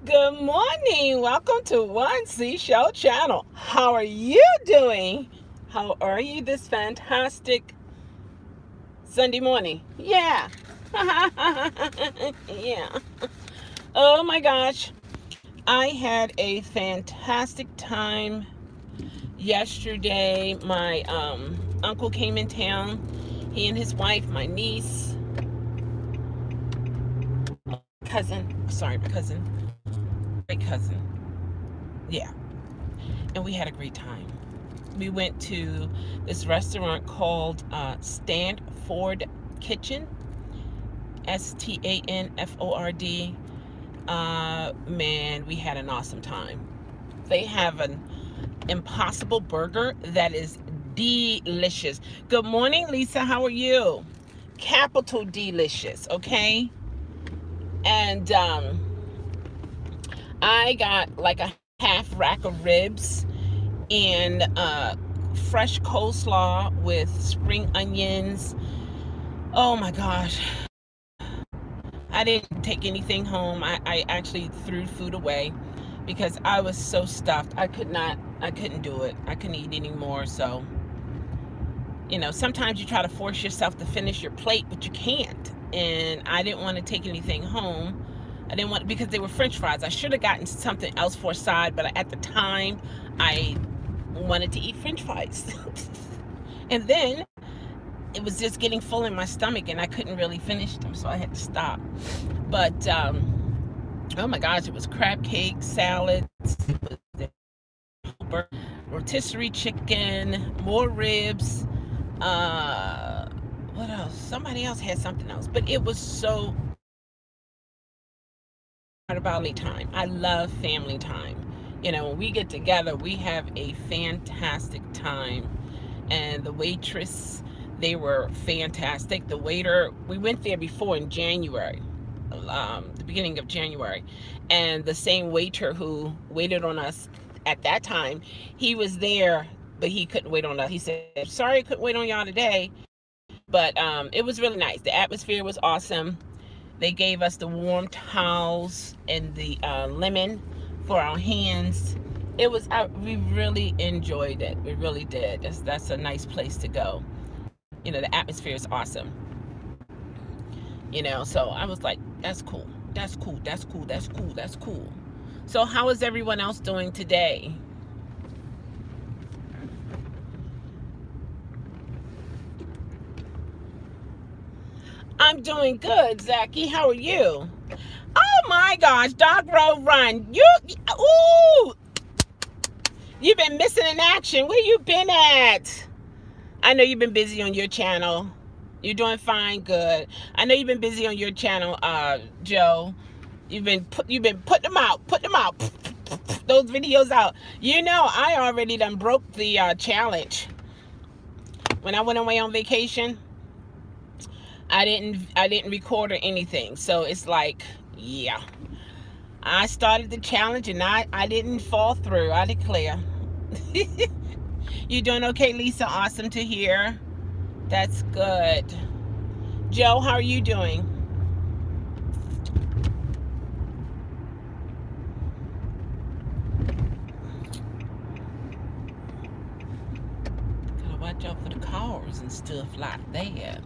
Good morning. Welcome to One C Show channel. How are you doing? How are you this fantastic Sunday morning? Yeah. Yeah. Oh my gosh. I had a fantastic time yesterday. My uncle came in town. He and his wife, my niece, great cousin. Yeah. And we had a great time. We went to this restaurant called Stanford Kitchen, Stanford. Man, we had an awesome time. They have an impossible burger that is delicious. Good morning, Lisa. How are you? Capital delicious, okay? And I got like a half rack of ribs and fresh coleslaw with spring onions. Oh my gosh. I didn't take anything home. I actually threw food away because I was so stuffed. I couldn't do it. I couldn't eat anymore. So, sometimes you try to force yourself to finish your plate, but you can't. And I didn't want to take anything home. I didn't want, because they were French fries. I should have gotten something else for a side, but at the time, I wanted to eat French fries. And then it was just getting full in my stomach and I couldn't really finish them, so I had to stop. But oh my gosh, it was crab cake, salads, rotisserie chicken, more ribs. What else? Somebody else had something else, but it was so about family time. I love family time. When we get together, we have a fantastic time. And the waitress, they were fantastic. The waiter, we went there before in January, the beginning of January, and the same waiter who waited on us at that time, he was there, but he couldn't wait on us. He said, "Sorry, I couldn't wait on y'all today," but it was really nice. The atmosphere was awesome. They gave us the warm towels and the lemon for our hands. We really enjoyed it. We really did. That's a nice place to go. The atmosphere is awesome. So I was like, that's cool. That's cool. That's cool. That's cool. That's cool. So how is everyone else doing today? I'm doing good, Zachy. How are you? Oh my gosh, Dog Road Run. You've been missing in action. Where you been at? I know you've been busy on your channel. You're doing fine, good. I know you've been busy on your channel, Joe. You've been putting them out, those videos out. I already done broke the challenge. When I went away on vacation, I didn't record or anything. So it's like, yeah. I started the challenge and I didn't fall through, I declare. You doing okay, Lisa? Awesome to hear. That's good. Joe, how are you doing? Gotta watch out for the cars and stuff like that.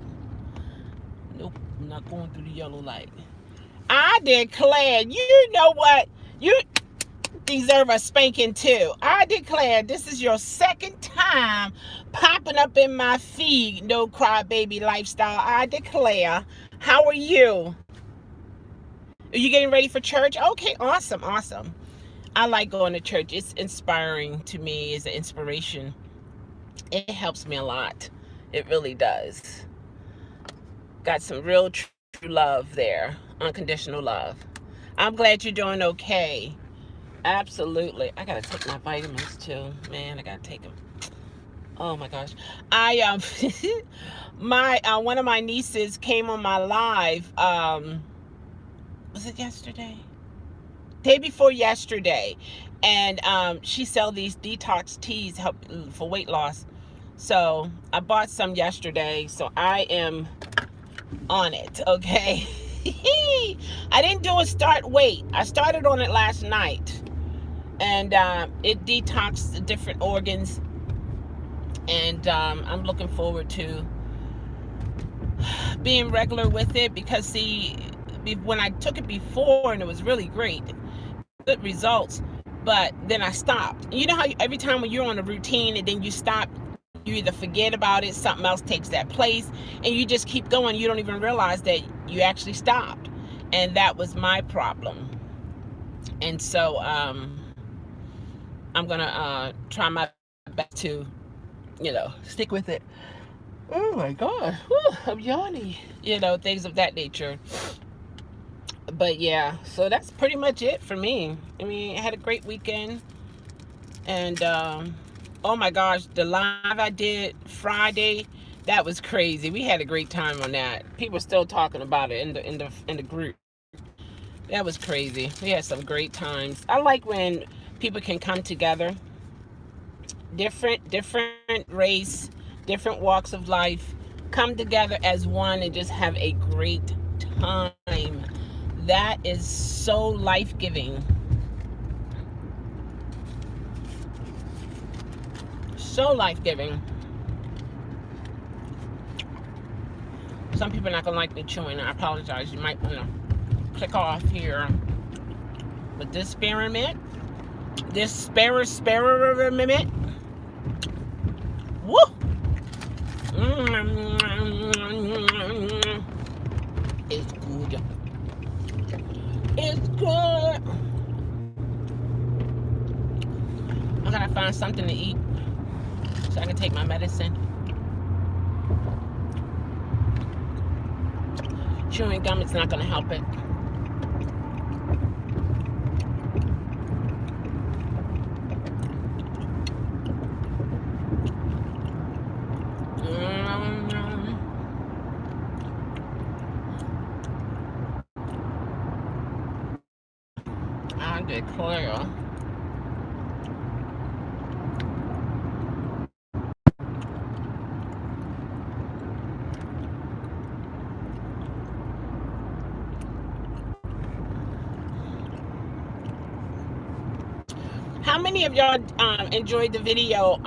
Nope, I'm not going through the yellow light. I declare, you know what? You deserve a spanking too. I declare this is your second time popping up in my feed, no crybaby lifestyle. I declare. How are you? Are you getting ready for church? Okay, awesome. I like going to church. It's inspiring to me. It's an inspiration. It helps me a lot. It really does. Got some real true love there. Unconditional love. I'm glad you're doing okay. Absolutely. I gotta take my vitamins too. Man, I gotta take them. Oh my gosh. I my one of my nieces came on my live. Was it yesterday? Day before yesterday, and she sell these detox teas help for weight loss. So I bought some yesterday. So I am on it. Okay. I didn't do a start weight. I started on it last night, and it detoxed the different organs, and I'm looking forward to being regular with it, because see, when I took it before and it was really great, good results, but then I stopped. You know how every time when you're on a routine and then you stop, you either forget about it, something else takes that place, and you just keep going. You don't even realize that you actually stopped. And that was my problem. And so I'm gonna try my best to, stick with it. Oh my God, whew, I'm yawning. Things of that nature. But yeah, so that's pretty much it for me. I mean, I had a great weekend. And oh my gosh, the live I did Friday, that was crazy. We had a great time on that. People are still talking about it in the group. That was crazy. We had some great times. I like when people can come together, different race, different walks of life, come together as one and just have a great time. That is so life-giving. So life-giving. Some people are not gonna like me chewing. I apologize. You might want to click off here. But this experiment, woo! It's good. It's good. I gotta find something to eat so I can take my medicine. Chewing gum is not gonna help it. I declare. How many of y'all enjoyed the video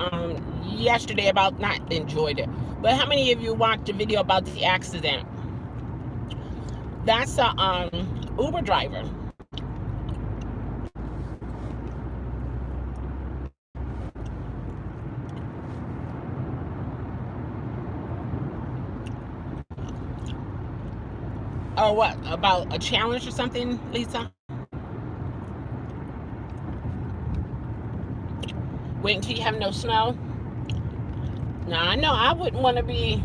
yesterday about, not enjoyed it, but how many of you watched the video about the accident? That's a Uber driver. Or what, about a challenge or something, Lisa? Wait until you have no snow. Now, I know I wouldn't want to be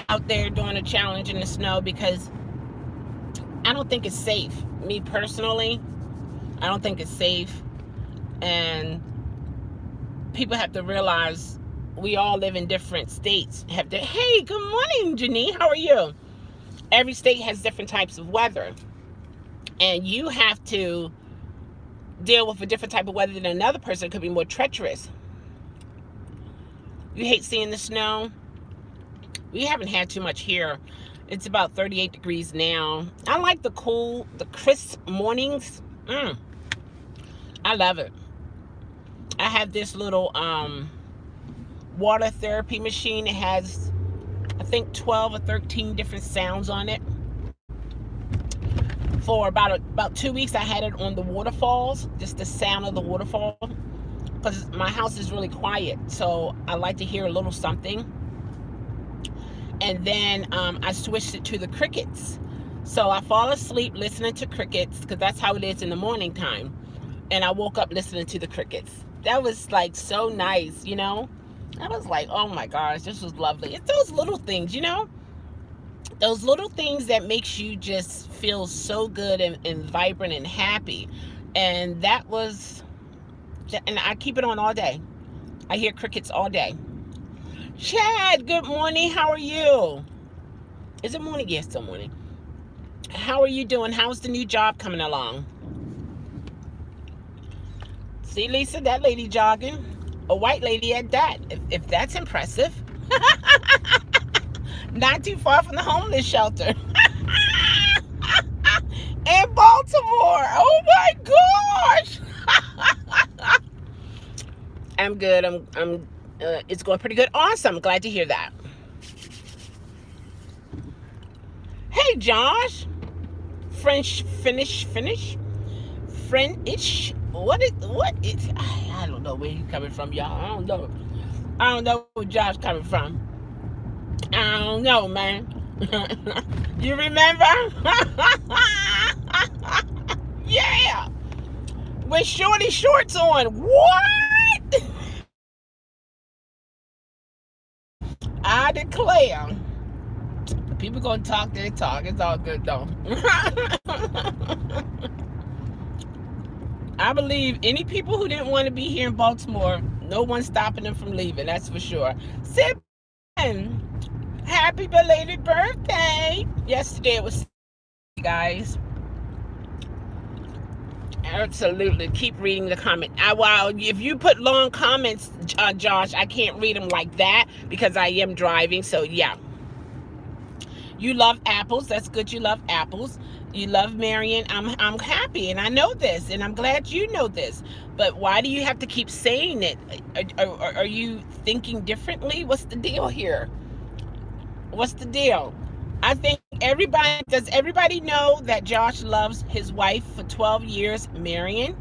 out there doing a challenge in the snow, because I don't think it's safe. Me personally, I don't think it's safe. And people have to realize we all live in different states. Hey, good morning, Janine. How are you? Every state has different types of weather. And you have to deal with a different type of weather than another person. It could be more treacherous. You hate seeing the snow. We haven't had too much here. It's about 38 degrees now. I like the cool, the crisp mornings. I love it. I have this little water therapy machine. It has, I think, 12 or 13 different sounds on it. For about 2 weeks, I had it on the waterfalls, just the sound of the waterfall, because my house is really quiet, so I like to hear a little something. And then I switched it to the crickets. So I fall asleep listening to crickets, because that's how it is in the morning time. And I woke up listening to the crickets. That was like so nice, you know? I was like, oh my gosh, this was lovely. It's those little things, you know? Those little things that makes you just feel so good and vibrant and happy. And that was, and I keep it on all day. I hear crickets all day. Chad, good morning. How are you? Is it morning? Yes, it's morning. How are you doing? How's the new job coming along? See, Lisa, that lady jogging. A white lady at that. If that's impressive. Not too far from the homeless shelter. I'm good. It's going pretty good. Awesome. Glad to hear that. Hey, Josh. Finish. Friendish. What is? I don't know where he's coming from, y'all. I don't know where Josh coming from. I don't know, man. You remember? Yeah. With shorty shorts on. What? I declare. People gonna talk their talk. It's all good though. I believe any people who didn't want to be here in Baltimore, no one's stopping them from leaving. That's for sure. Sippin', happy belated birthday. Yesterday it was, guys. Absolutely. Keep reading the comment. Well, if you put long comments, Josh, I can't read them like that because I am driving. So yeah. You love apples. That's good. You love apples. You love Meridian. I'm happy, and I know this, and I'm glad you know this. But why do you have to keep saying it? Are you thinking differently? What's the deal here? What's the deal? I think does everybody know that Josh loves his wife for 12 years, Meridian?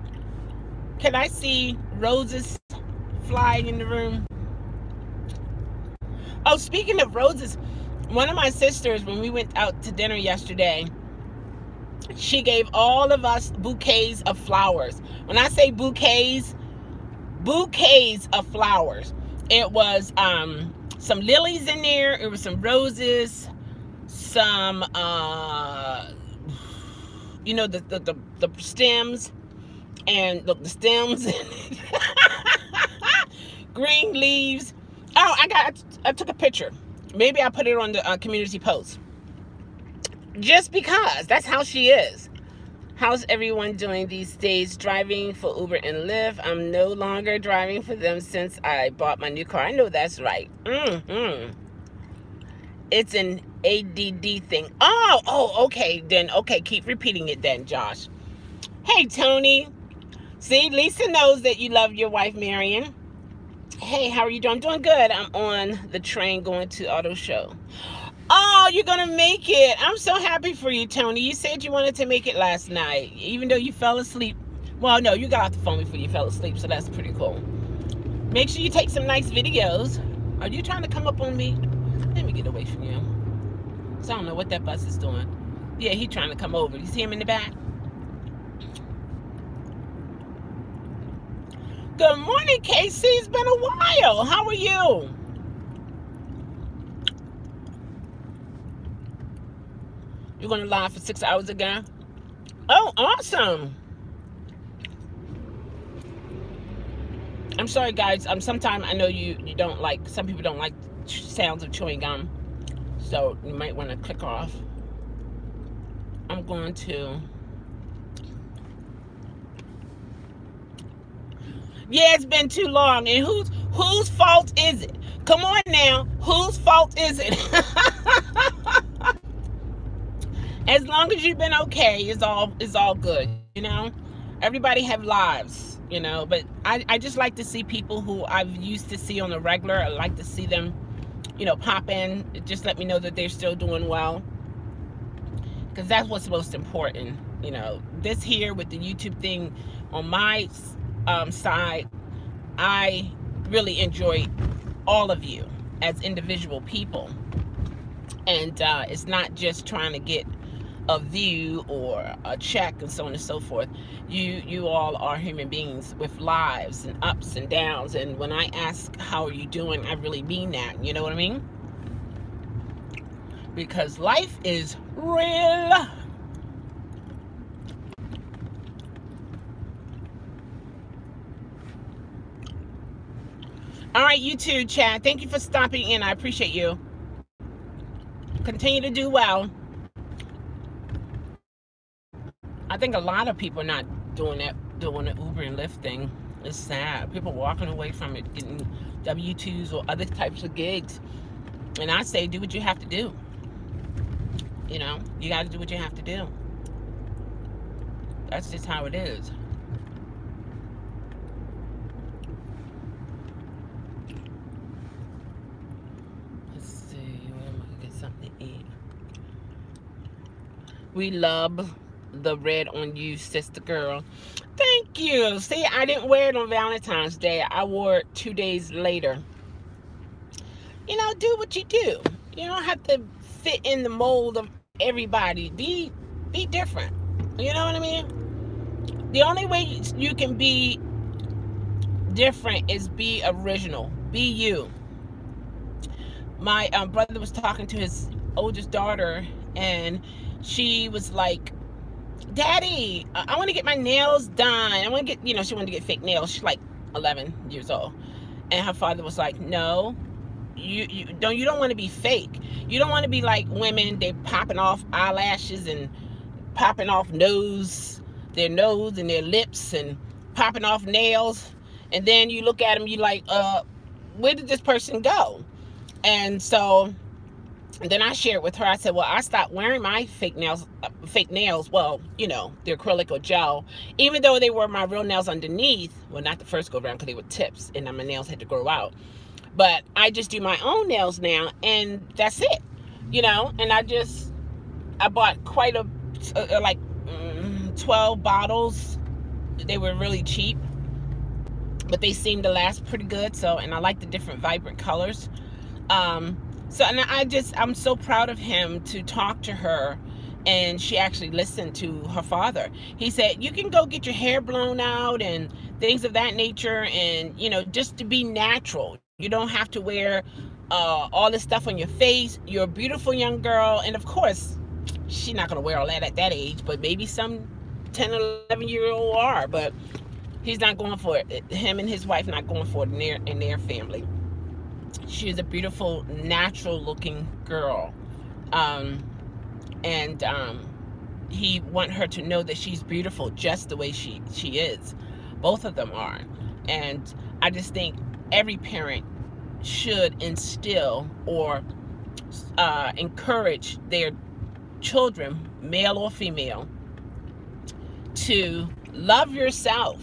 Can I see roses flying in the room? Oh, speaking of roses, one of my sisters, when we went out to dinner yesterday, she gave all of us bouquets of flowers. When I say bouquets of flowers. It was some lilies in there. It was some roses, some the stems, and the stems, green leaves. Oh, I took a picture. Maybe I put it on the community post. Just because that's how she is. How's everyone doing these days? Driving for Uber and Lyft. I'm no longer driving for them since I bought my new car. I know that's right. It's an ADD thing. Oh, okay. Then, okay, keep repeating it then, Josh. Hey, Tony. See, Lisa knows that you love your wife, Meridian. Hey, how are you doing? I'm doing good. I'm on the train going to auto show. Oh, you're going to make it. I'm so happy for you, Tony. You said you wanted to make it last night, even though you fell asleep. Well, no, you got off the phone before you fell asleep, so that's pretty cool. Make sure you take some nice videos. Are you trying to come up on me? Let me get away from you. So I don't know what that bus is doing. Yeah, he's trying to come over. You see him in the back? Good morning, Casey. It's been a while. How are you? You're going to live for 6 hours again? Oh, awesome. I'm sorry, guys. Sometimes I know you don't like, some people don't like sounds of chewing gum. So you might want to click off. I'm going to... Yeah, it's been too long. And whose fault is it? Come on now. Whose fault is it? As long as you've been okay, it's all good, you know? Everybody have lives, you know, but I just like to see people who I've used to see on the regular. I like to see them, you know, pop in. Just let me know that they're still doing well. Because that's what's most important, you know. This here with the YouTube thing on my side, I really enjoy all of you as individual people. And it's not just trying to get a view or a check and so on and so forth. You all are human beings with lives and ups and downs. And when I ask, how are you doing? I really mean that. You know what I mean? Because life is real. All right, you too, Chad. Thank you for stopping in. I appreciate you. Continue to do well. I think a lot of people are not doing the Uber and Lyft thing. It's sad. People walking away from it, getting W-2s or other types of gigs. And I say, do what you have to do. You know, you got to do what you have to do. That's just how it is. We love the red on you, sister girl. Thank you. See, I didn't wear it on Valentine's Day. I wore it 2 days later. You know, do what you do. You don't have to fit in the mold of everybody. Be different. You know what I mean? The only way you can be different is be original. Be you. My brother was talking to his oldest daughter, and she was like, Daddy, I want to get my nails done. I want to get, she wanted to get fake nails. She's like 11 years old. And her father was like, no, you don't want to be fake. You don't want to be like women. They popping off eyelashes and popping off their nose and their lips and popping off nails. And then you look at them, you like, where did this person go? And so then I shared with her. I said, well, I stopped wearing my fake nails. Well, they're acrylic or gel, even though they were my real nails underneath. Well, not the first go around because they were tips and then my nails had to grow out. But I just do my own nails now, and that's it. And I bought quite like 12 bottles. They were really cheap, but they seem to last pretty good. And I like the different vibrant colors. And I'm so proud of him to talk to her, and she actually listened to her father. He said, you can go get your hair blown out and things of that nature, and just to be natural. You don't have to wear all this stuff on your face. You're a beautiful young girl, and of course she's not going to wear all that at that age, but maybe some 10 or 11-year-old are. But he's not going for it. Him and his wife not going for it in their family. She's a beautiful, natural looking girl. And he want her to know that she's beautiful just the way she is. Both of them are. And I just think every parent should instill or encourage their children, male or female, to love yourself.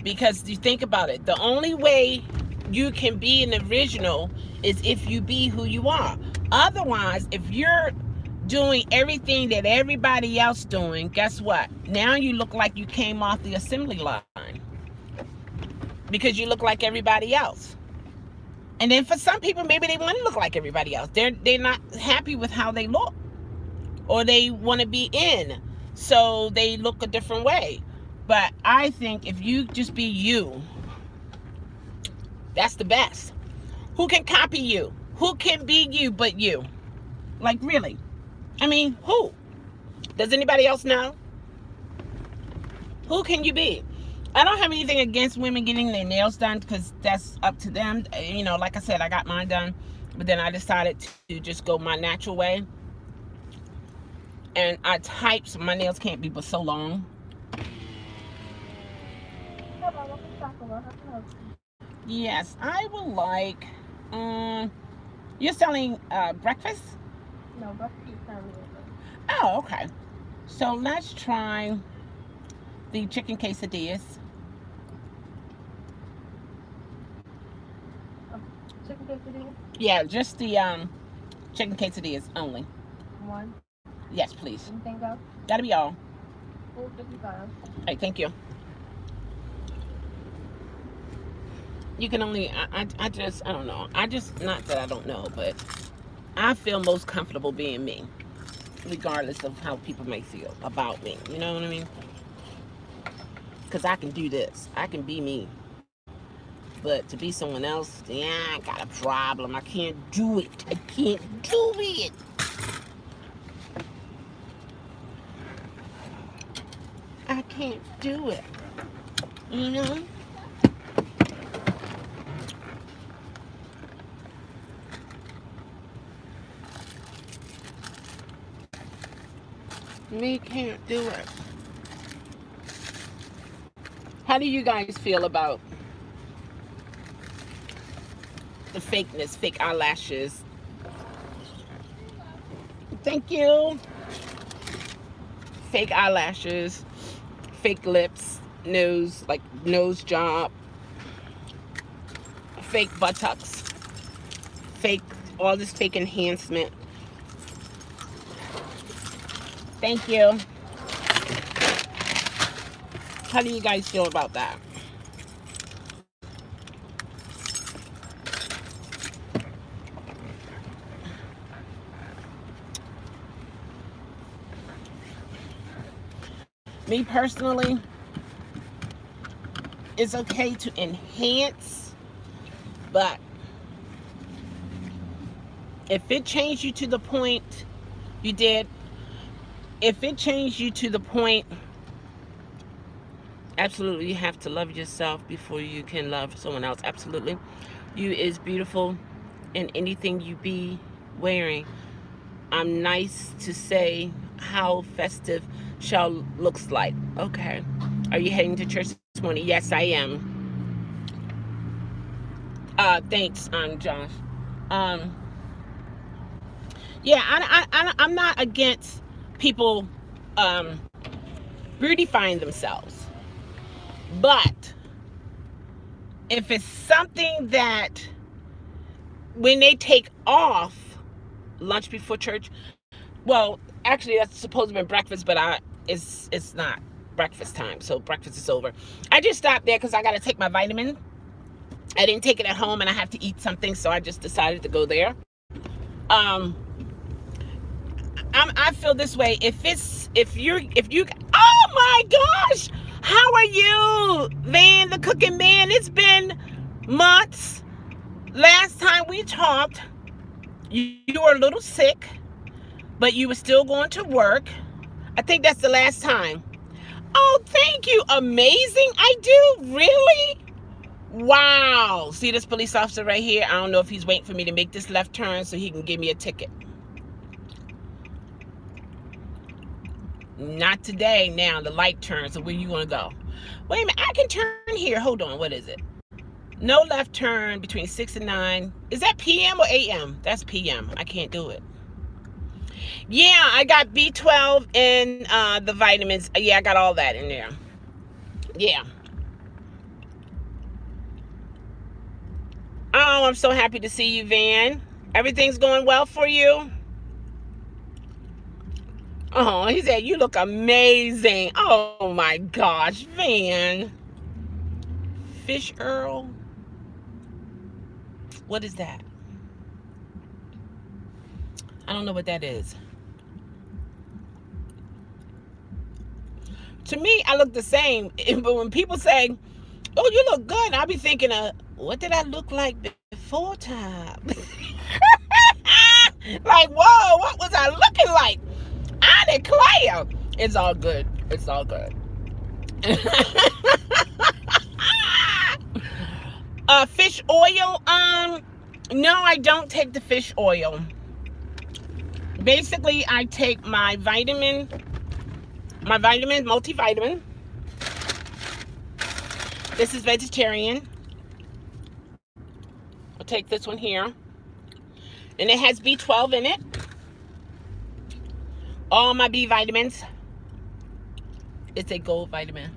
Because you think about it, the only way you can be an original is if you be who you are. Otherwise, if you're doing everything that everybody else doing, guess what? Now you look like you came off the assembly line because you look like everybody else. And then for some people, maybe they want to look like everybody else. They're not happy with how they look, or they want to be in, so they look a different way. But I think if you just be you, that's the best. Who can copy you? Who can be you but you? Like, really? I mean, who? Does anybody else know? Who can you be? I don't have anything against women getting their nails done, because that's up to them. Like I said, I got mine done, but then I decided to just go my natural way. And I typed, so my nails can't be but so long. Yes, I would like. You're selling breakfast? No, breakfast is not really good. Oh, okay. So let's try the chicken quesadillas. Chicken quesadilla? Yeah, just the chicken quesadillas only. One. Yes, please. Anything else? That'll be all. $4.55. All right, thank you. You can only, I don't know. Not that I don't know, but I feel most comfortable being me, regardless of how people may feel about me. You know what I mean? Because I can do this. I can be me. But to be someone else, yeah, I got a problem. I can't do it. I can't do it. I can't do it. You know? Me can't do it. How do you guys feel about the fakeness, fake eyelashes? Thank you. Fake eyelashes, fake lips, nose job, fake buttocks, all this fake enhancement. Thank you. How do you guys feel about that? Me personally, it's okay to enhance, but if it changed you to the point you did, if it changed you to the point, absolutely, you have to love yourself before you can love someone else. Absolutely. You is beautiful in anything you be wearing. I'm nice to say how festive Chelle looks like. Okay. Are you heading to church this morning? Yes, I am. Thanks, Josh. Um, yeah, I'm not against people beautifying themselves. But if it's something that when they take off lunch before church, well, actually that's supposed to be breakfast, but it's not breakfast time, so breakfast is over. I just stopped there because I got to take my vitamin. I didn't take it at home, and I have to eat something, so I just decided to go there. Um, I feel this way. If you, oh my gosh, how are you, Van, the cooking man? It's been months. Last time we talked, you were a little sick, but you were still going to work. I think that's the last time. Oh, thank you. Amazing. I do. Really? Wow. See this police officer right here? I don't know if he's waiting for me to make this left turn so he can give me a ticket. Not today. Now the light turns. So where you want to go? Wait a minute. I can turn here. Hold on. What is it? No left turn between 6 and 9. Is that PM or AM? That's PM. I can't do it. Yeah, I got B12 and the vitamins. Yeah, I got all that in there. Yeah. Oh, I'm so happy to see you, Van. Everything's going well for you? Oh, he said, you look amazing. Oh, my gosh, Van. Fish Earl? What is that? I don't know what that is. To me, I look the same. But when people say, oh, you look good, I'll be thinking, what did I look like before time? Like, whoa, what was I looking like? I declare. It's all good. It's all good. Fish oil? No, I don't take the fish oil. Basically, I take my multivitamin. This is vegetarian. I'll take this one here. And it has B12 in it. All my B vitamins. It's a gold vitamin.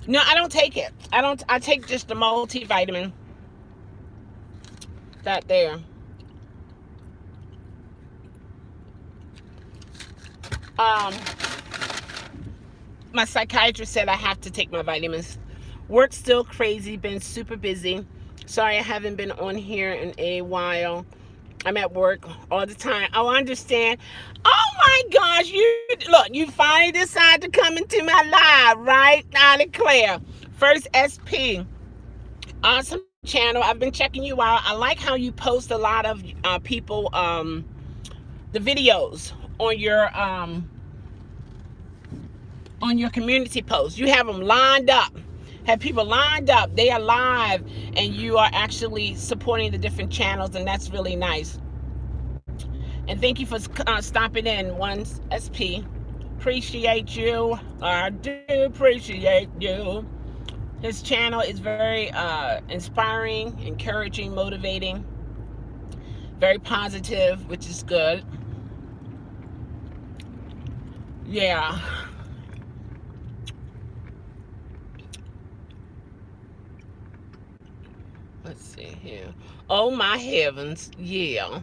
No, I don't take it. I take just the multivitamin. That there. My psychiatrist said I have to take my vitamins. Work's still crazy, been super busy. Sorry I haven't been on here in a while. I'm at work all the time. Oh, I understand. Oh my gosh, you finally decided to come into my live, right? I declare. First SP. Awesome channel. I've been checking you out. I like how you post a lot of people the videos on your community posts. You have them lined up. Have people lined up. They are live, and you are actually supporting the different channels, and that's really nice. And thank you for stopping in, Once SP. Appreciate you. I do appreciate you. His channel is very inspiring, encouraging, motivating, very positive, which is good. Yeah. Let's see here. Oh my heavens. Yeah.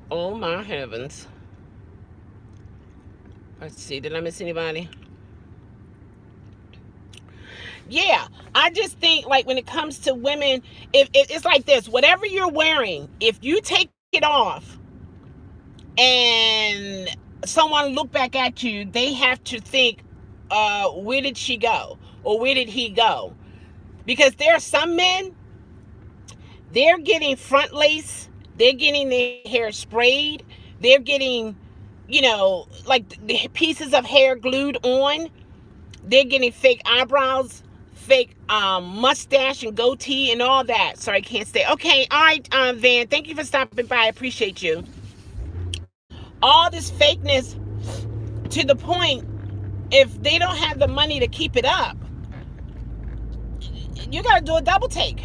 Oh my heavens. Let's see. Did I miss anybody? Yeah, I just think like when it comes to women, if it's like this, whatever you're wearing, if you take it off and someone look back at you, they have to think, where did she go? Or where did he go? Because there are some men, they're getting front lace, they're getting their hair sprayed, they're getting, like the pieces of hair glued on, they're getting fake eyebrows, fake mustache and goatee and all that. Sorry, I can't stay. Okay, all right, Van, thank you for stopping by. I appreciate you. All this fakeness to the point, if they don't have the money to keep it up, you got to do a double take.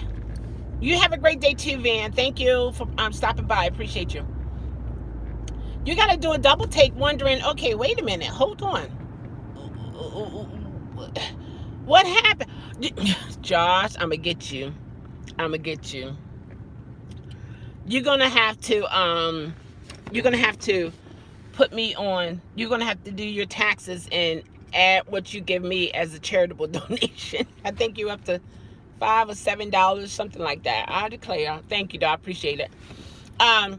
You have a great day too, Van. Thank you for stopping by. I appreciate you. You got to do a double take, wondering, okay, wait a minute, hold on. What happened? Josh, I'm gonna get you. You're gonna have to put me on. You're gonna have to do your taxes and add what you give me as a charitable donation. I think you're up to $5 or $7, something like that. I declare. Thank you, though. I appreciate it. I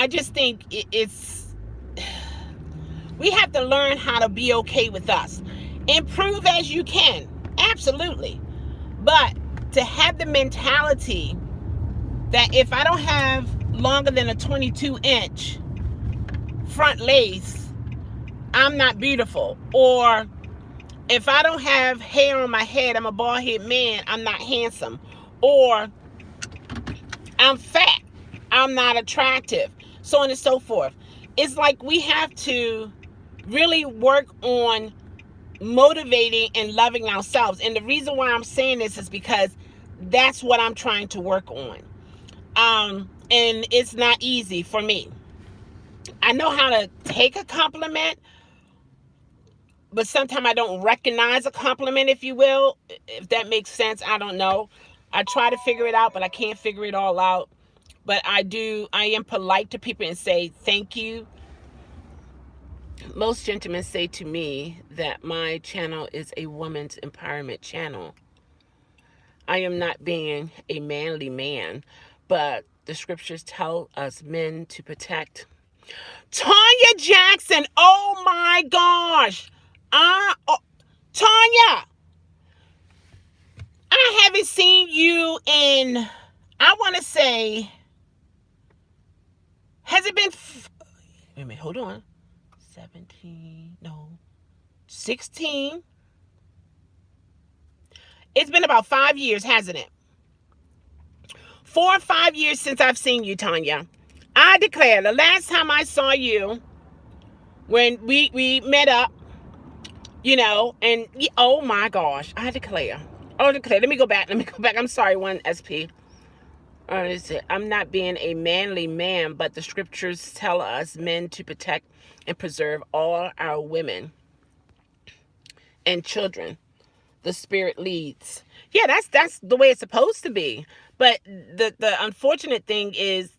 just think it's we have to learn how to be okay with us. Improve as you can, absolutely, but to have the mentality that if I don't have longer than a 22-inch front lace, I'm not beautiful. Or if I don't have hair on my head, I'm a bald-headed man, I'm not handsome. Or I'm fat, I'm not attractive, so on and so forth. It's like we have to really work on motivating and loving ourselves. And the reason why I'm saying this is because that's what I'm trying to work on. And it's not easy for me. I know how to take a compliment, but sometimes I don't recognize a compliment, if you will, if that makes sense. I don't know. I try to figure it out, but I can't figure it all out. But I am polite to people and say thank you. Most gentlemen say to me that my channel is a woman's empowerment channel. I am not being a manly man, but the scriptures tell us men to protect. Tanya Jackson, oh my gosh. Tanya, I haven't seen you in, I want to say, has it been, wait a minute, hold on. 16. It's been about 5 years, hasn't it? 4 or 5 years since I've seen you, Tanya. I declare, the last time I saw you, when we met up, and oh my gosh, I declare. Let me go back. I'm sorry, 1SP. I'm not being a manly man, but the scriptures tell us men to protect and preserve all our women and children. The Spirit leads. Yeah, that's the way it's supposed to be. But the unfortunate thing is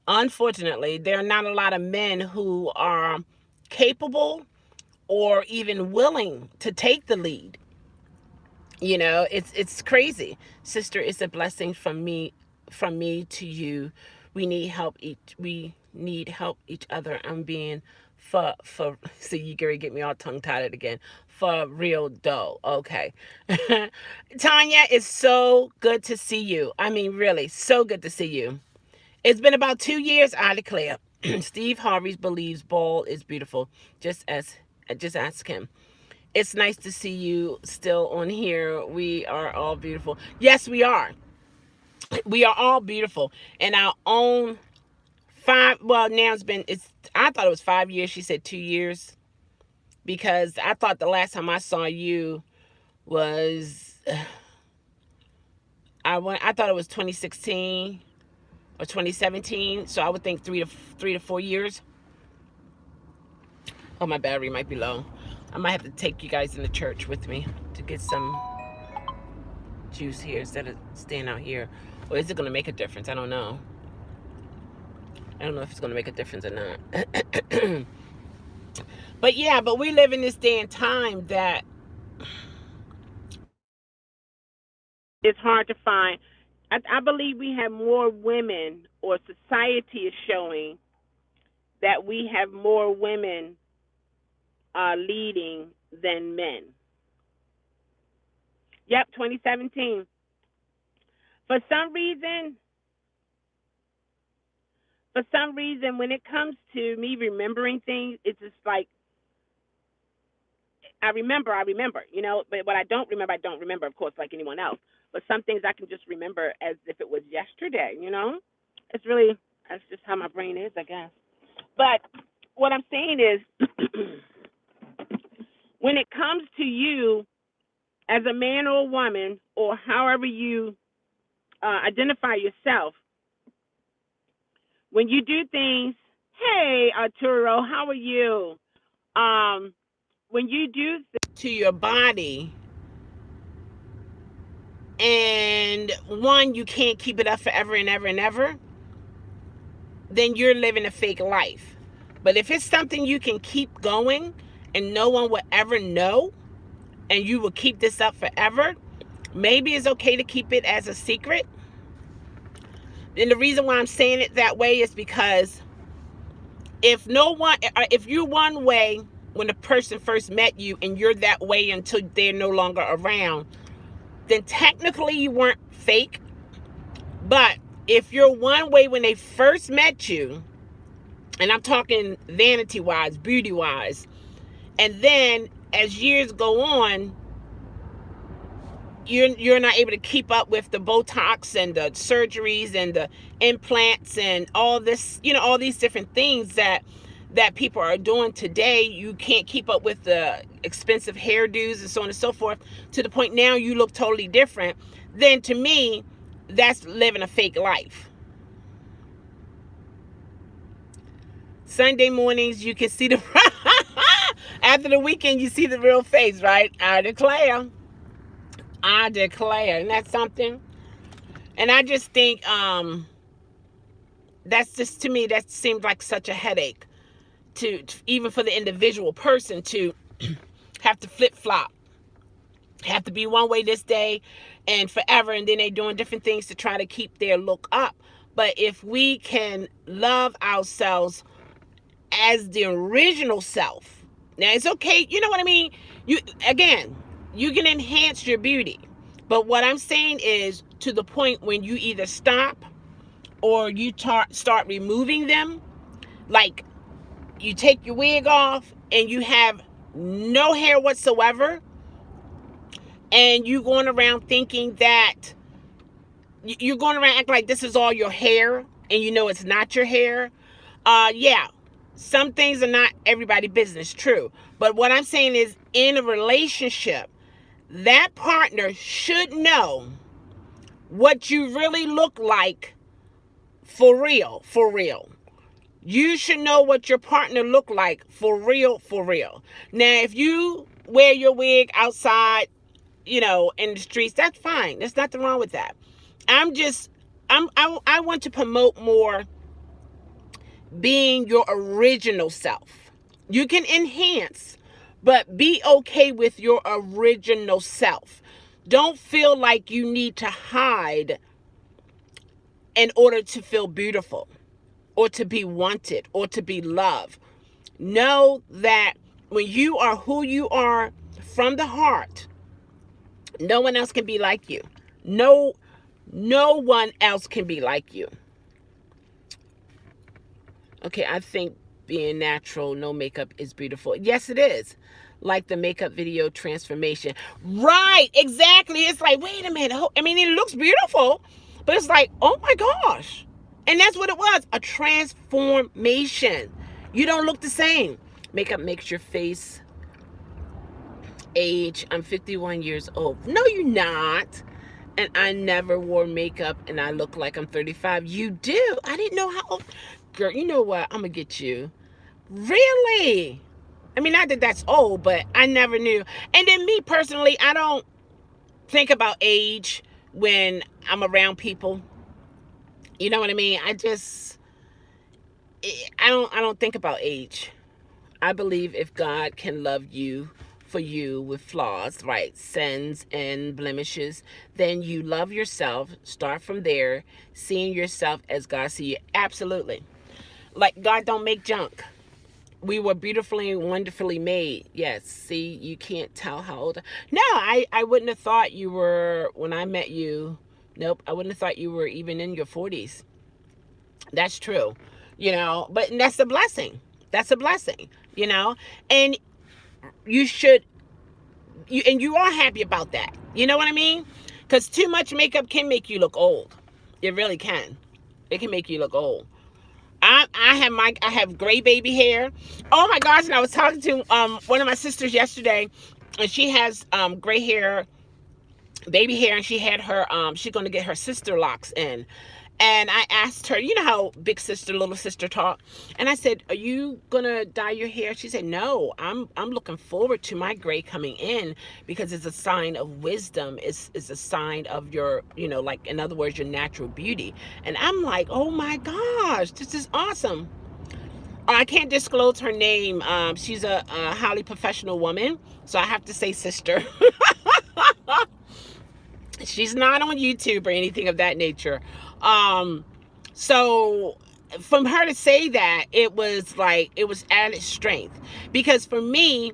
unfortunately, there are not a lot of men who are capable or even willing to take the lead. It's crazy. Sister, it's a blessing from me to you. We need help each other. I'm being for see, you gonna get me all tongue-tied again. For real though. Okay. Tanya, it's so good to see you. I mean, really, so good to see you. It's been about 2 years, I declare. Steve Harvey believes bald is beautiful. Just ask him. It's nice to see you still on here. We are all beautiful. Yes, we are. We are all beautiful. And our own I thought it was 5 years. She said 2 years. Because I thought the last time I saw you was, I thought it was 2016 or 2017. So I would think 3 to 4 years. Oh, my battery might be low. I might have to take you guys in the church with me to get some juice here instead of staying out here. Or is it going to make a difference? I don't know. I don't know if it's going to make a difference or not. But yeah, but we live in this day and time that it's hard to find. I believe we have more women, or society is showing that we have more women leading than men. Yep, 2017. For some reason, when it comes to me remembering things, it's just like I remember, but what I don't remember, of course, like anyone else. But some things I can just remember as if it was yesterday, It's really, that's just how my brain is, I guess. But what I'm saying is, when it comes to you as a man or a woman, or however you identify yourself, when you do things, hey, Arturo, how are you? When you do things to your body, and one, you can't keep it up forever and ever and ever, then you're living a fake life. But if it's something you can keep going and no one will ever know, and you will keep this up forever, maybe it's okay to keep it as a secret. And the reason why I'm saying it that way is because if you're one way when the person first met you and you're that way until they're no longer around, then technically you weren't fake. But if you're one way when they first met you, and I'm talking vanity wise, beauty wise, and then as years go on, you're not able to keep up with the Botox and the surgeries and the implants and all this, all these different things that people are doing today. You can't keep up with the expensive hairdos and so on and so forth, to the point now you look totally different. Then to me, that's living a fake life. Sunday mornings, you can see the after the weekend, you see the real face, right? I declare. Isn't that something? And I just think that's just, to me, that seems like such a headache to even for the individual person to have to flip-flop, have to be one way this day and forever, and then they're doing different things to try to keep their look up. But if we can love ourselves as the original self, now it's okay, you know what I mean? You can enhance your beauty. But what I'm saying is, to the point when you either stop or you start removing them, like you take your wig off and you have no hair whatsoever, and you going around thinking that you're going around acting like this is all your hair, and it's not your hair. Yeah, some things are not everybody's business, true. But what I'm saying is, in a relationship, that partner should know what you really look like for real, for real. You should know what your partner look like for real, for real. Now, if you wear your wig outside, in the streets, that's fine. There's nothing wrong with that. I want to promote more being your original self. You can enhance, but be okay with your original self. Don't feel like you need to hide in order to feel beautiful, or to be wanted, or to be loved. Know that when you are who you are from the heart, no one else can be like you. No one else can be like you. Okay, I think being natural, no makeup is beautiful. Yes, it is. Like the makeup video transformation. Right, exactly. It's like, wait a minute. I mean, it looks beautiful, but it's like, oh my gosh. And that's what it was, a transformation. You don't look the same. Makeup makes your face age. I'm 51 years old. No, you're not. And I never wore makeup and I look like I'm 35. You do. I didn't know how old. Girl, you know what? I'm going to get you. Really? I mean, not that that's old, but I never knew. And then me personally, I don't think about age when I'm around people. You know what I mean? I don't think about age. I believe if God can love you for you with flaws, right, sins and blemishes, then you love yourself. Start from there, seeing yourself as God sees you. Absolutely. Like God don't make junk. We were beautifully and wonderfully made. Yes. See, you can't tell how old. No, I wouldn't have thought you were when I met you. Nope, I wouldn't have thought you were even in your 40s. That's true. But that's a blessing. That's a blessing, and you should and you are happy about that. You know what I mean? Because too much makeup can make you look old. It really can. It can make you look old. I have gray baby hair. Oh my gosh! And I was talking to one of my sisters yesterday, and she has gray hair, baby hair, and she had her she's gonna get her sister locks in. And I asked her, you know how big sister, little sister talk, and I said, "Are you gonna dye your hair?" She said, "No, I'm looking forward to my gray coming in because it's a sign of wisdom. It's a sign of your, like in other words, your natural beauty." And I'm like, "Oh my gosh, this is awesome." I can't disclose her name. She's a highly professional woman, so I have to say sister. She's not on YouTube or anything of that nature. Um, so from her to say that, it was like it was added strength because for me,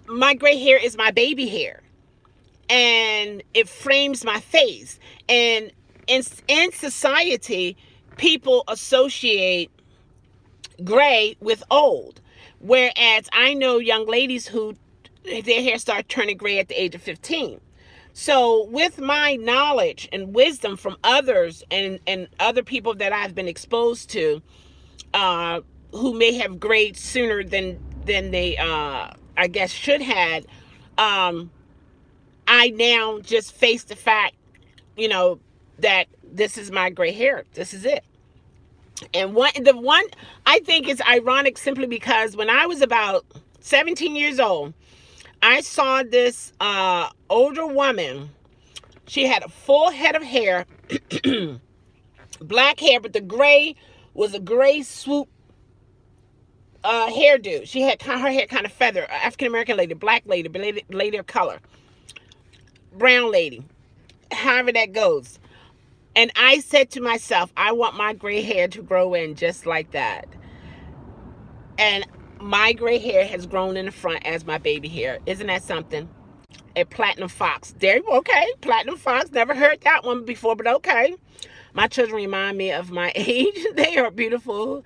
my gray hair is my baby hair, and it frames my face. And in society, people associate gray with old, whereas I know young ladies who their hair started turning gray at the age of 15. So, with my knowledge and wisdom from others and other people that I've been exposed to, who may have grayed sooner than they, I guess, should had, I now just face the fact, you know, that this is my gray hair. This is it. And the one I think is ironic simply because when I was about 17 years old, I saw this older woman. She had a full head of hair, black hair, but the gray was a gray swoop hairdo. She had her hair kind of feather. African American lady, black lady, lady of color, brown lady, however that goes. And I said to myself, I want my gray hair to grow in just like that. And my gray hair has grown in the front as my baby hair. Isn't that something? A platinum fox. There, okay, platinum fox. Never heard that one before, but okay. My children remind me of my age. They are beautiful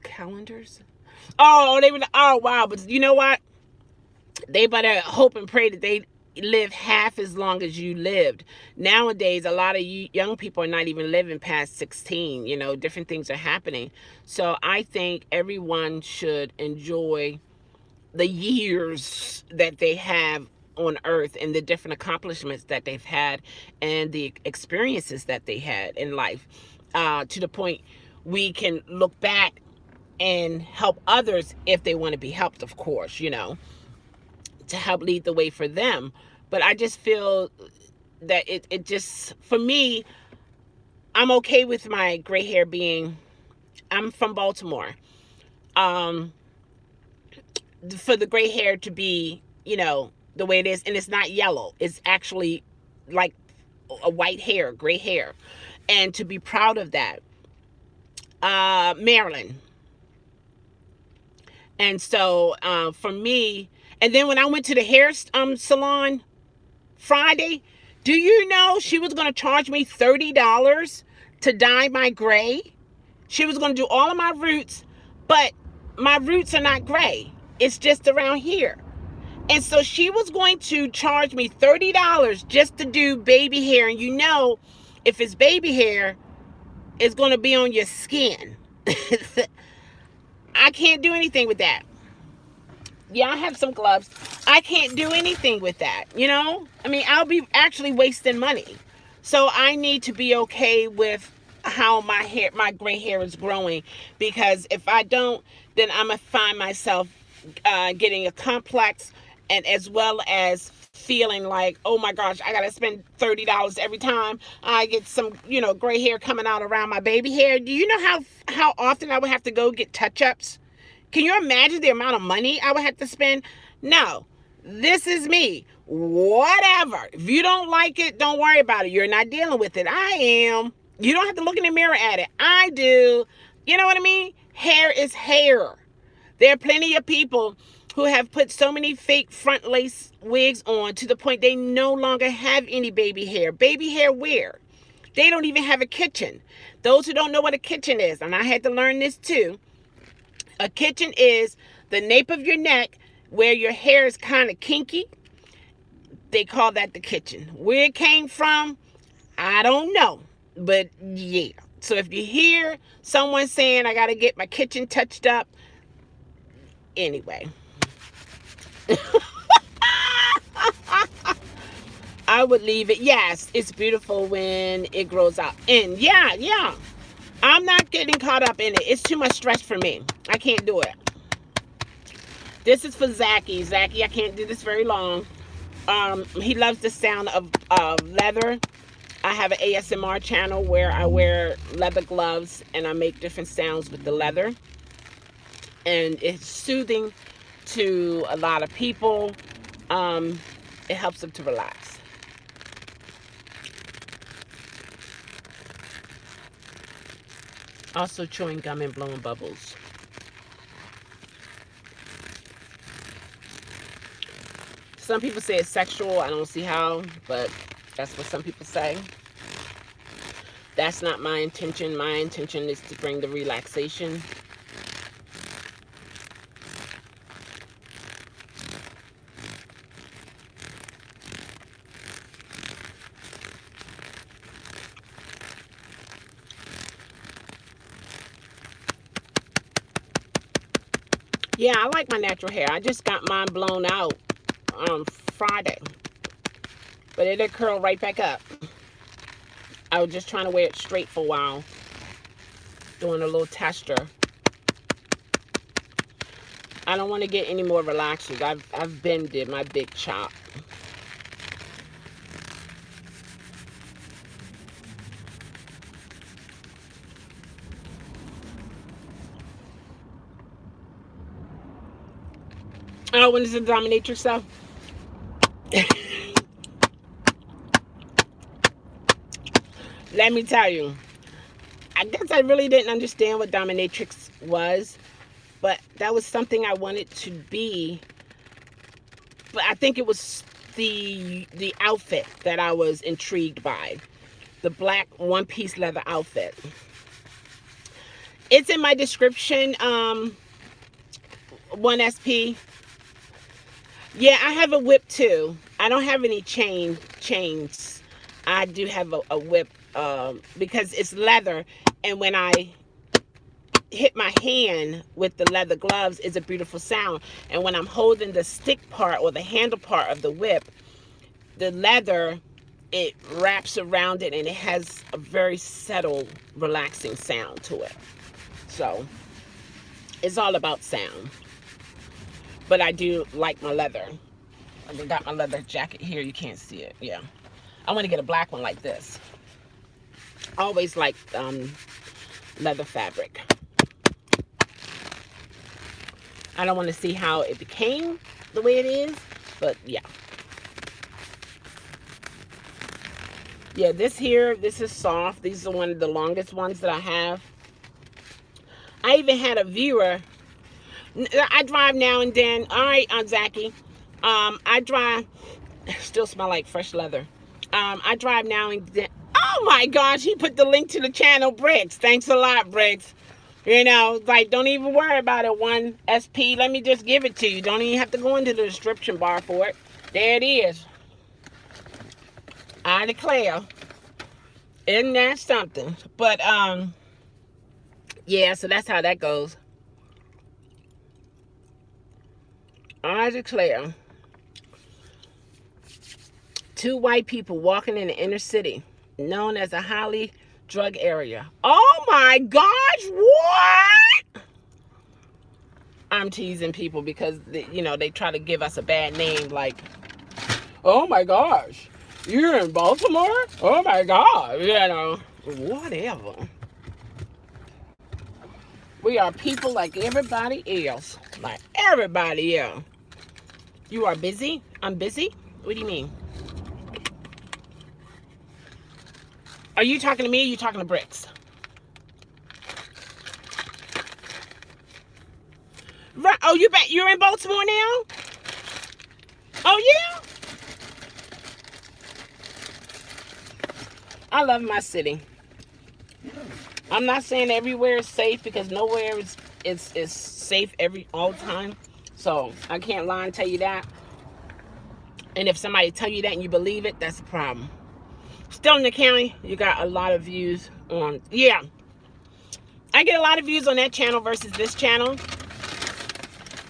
calendars. Oh wow. But you know what? They better hope and pray that they live half as long as you lived. Nowadays, a lot of you young people are not even living past 16. Different things are happening. So I think everyone should enjoy the years that they have on earth and the different accomplishments that they've had and the experiences that they had in life, to the point we can look back and help others if they want to be helped, of course, to help lead the way for them. But I just feel that it just, for me, I'm okay with my gray hair being, I'm from Baltimore. For the gray hair to be, the way it is, and it's not yellow. It's actually like a white hair, gray hair. And to be proud of that. Maryland. And so for me, and then when I went to the hair salon Friday, do you know she was going to charge me $30 to dye my gray? She was going to do all of my roots, but my roots are not gray. It's just around here. And so she was going to charge me $30 just to do baby hair. And if it's baby hair, it's going to be on your skin. I can't do anything with that. Yeah, I have some gloves. I can't do anything with that, I mean, I'll be actually wasting money. So I need to be okay with how my gray hair is growing, because if I don't, then I'm going to find myself getting a complex and as well as feeling like, oh my gosh, I gotta spend $30 every time I get some, gray hair coming out around my baby hair. Do you know how often I would have to go get touch-ups? Can you imagine the amount of money I would have to spend? No, this is me. Whatever. If you don't like it, don't worry about it. You're not dealing with it. I am. You don't have to look in the mirror at it. I do. You know what I mean? Hair is hair. There are plenty of people who have put so many fake front lace wigs on to the point they no longer have any baby hair. Baby hair where? They don't even have a kitchen. Those who don't know what a kitchen is, and I had to learn this too. A kitchen is the nape of your neck where your hair is kind of kinky. They call that the kitchen. Where it came from, I don't know. But yeah. So if you hear someone saying, I got to get my kitchen touched up, anyway. I would leave it. Yes, it's beautiful when it grows out. And yeah. I'm not getting caught up in it. It's too much stress for me. I can't do it. This is for Zachy. Zachy, I can't do this very long. He loves the sound of leather. I have an ASMR channel where I wear leather gloves and I make different sounds with the leather. And it's soothing to a lot of people. It helps them to relax. Also chewing gum and blowing bubbles. Some people say it's sexual. I don't see how, but that's what some people say. That's not my intention. My intention is to bring the relaxation. Yeah, I like my natural hair. I just got mine blown out on Friday. But it'll curl right back up. I was just trying to wear it straight for a while. Doing a little tester. I don't want to get any more relaxers. I've been did my big chop. Oh, when is the dominatrix stuff? Let me tell you. I guess I really didn't understand what dominatrix was, but that was something I wanted to be. But I think it was the outfit that I was intrigued by. The black one-piece leather outfit. It's in my description, 1SP. Yeah, I have a whip too. I don't have any chains. I do have a whip because it's leather, and when I hit my hand with the leather gloves, it's a beautiful sound. And when I'm holding the stick part or the handle part of the whip, the leather, it wraps around it and it has a very subtle, relaxing sound to it. So it's all about sound. But I do like my leather. I got my leather jacket here. You can't see it. Yeah. I want to get a black one like this. I always like leather fabric. I don't want to see how it became the way it is, but yeah. Yeah, this is soft. These are one of the longest ones that I have. I even had a viewer. I drive now and then. All right, Aunt Zachy. I drive. Still smell like fresh leather. I drive now and then. Oh my gosh, he put the link to the channel, Briggs. Thanks a lot, Briggs. You know, like, don't even worry about it, 1SP. Let me just give it to you. Don't even have to go into the description bar for it. There it is. I declare. Isn't that something? But, yeah, so that's how that goes. I declare. 2 white people walking in the inner city, known as a highly drug area. Oh my gosh, what? I'm teasing people because, they try to give us a bad name, like, Oh my gosh. You're in Baltimore? Oh my God. You know, whatever. We are people like everybody else. Like everybody else. You are busy? I'm busy? What do you mean? Are you talking to me or are you talking to Bricks? Right. Oh, you're in Baltimore now? Oh yeah? I love my city. I'm not saying everywhere is safe because nowhere is safe all the time. So I can't lie and tell you that. And if somebody tell you that and you believe it, that's a problem. Still in the county, you got a lot of views on. Yeah, I get a lot of views on that channel versus this channel.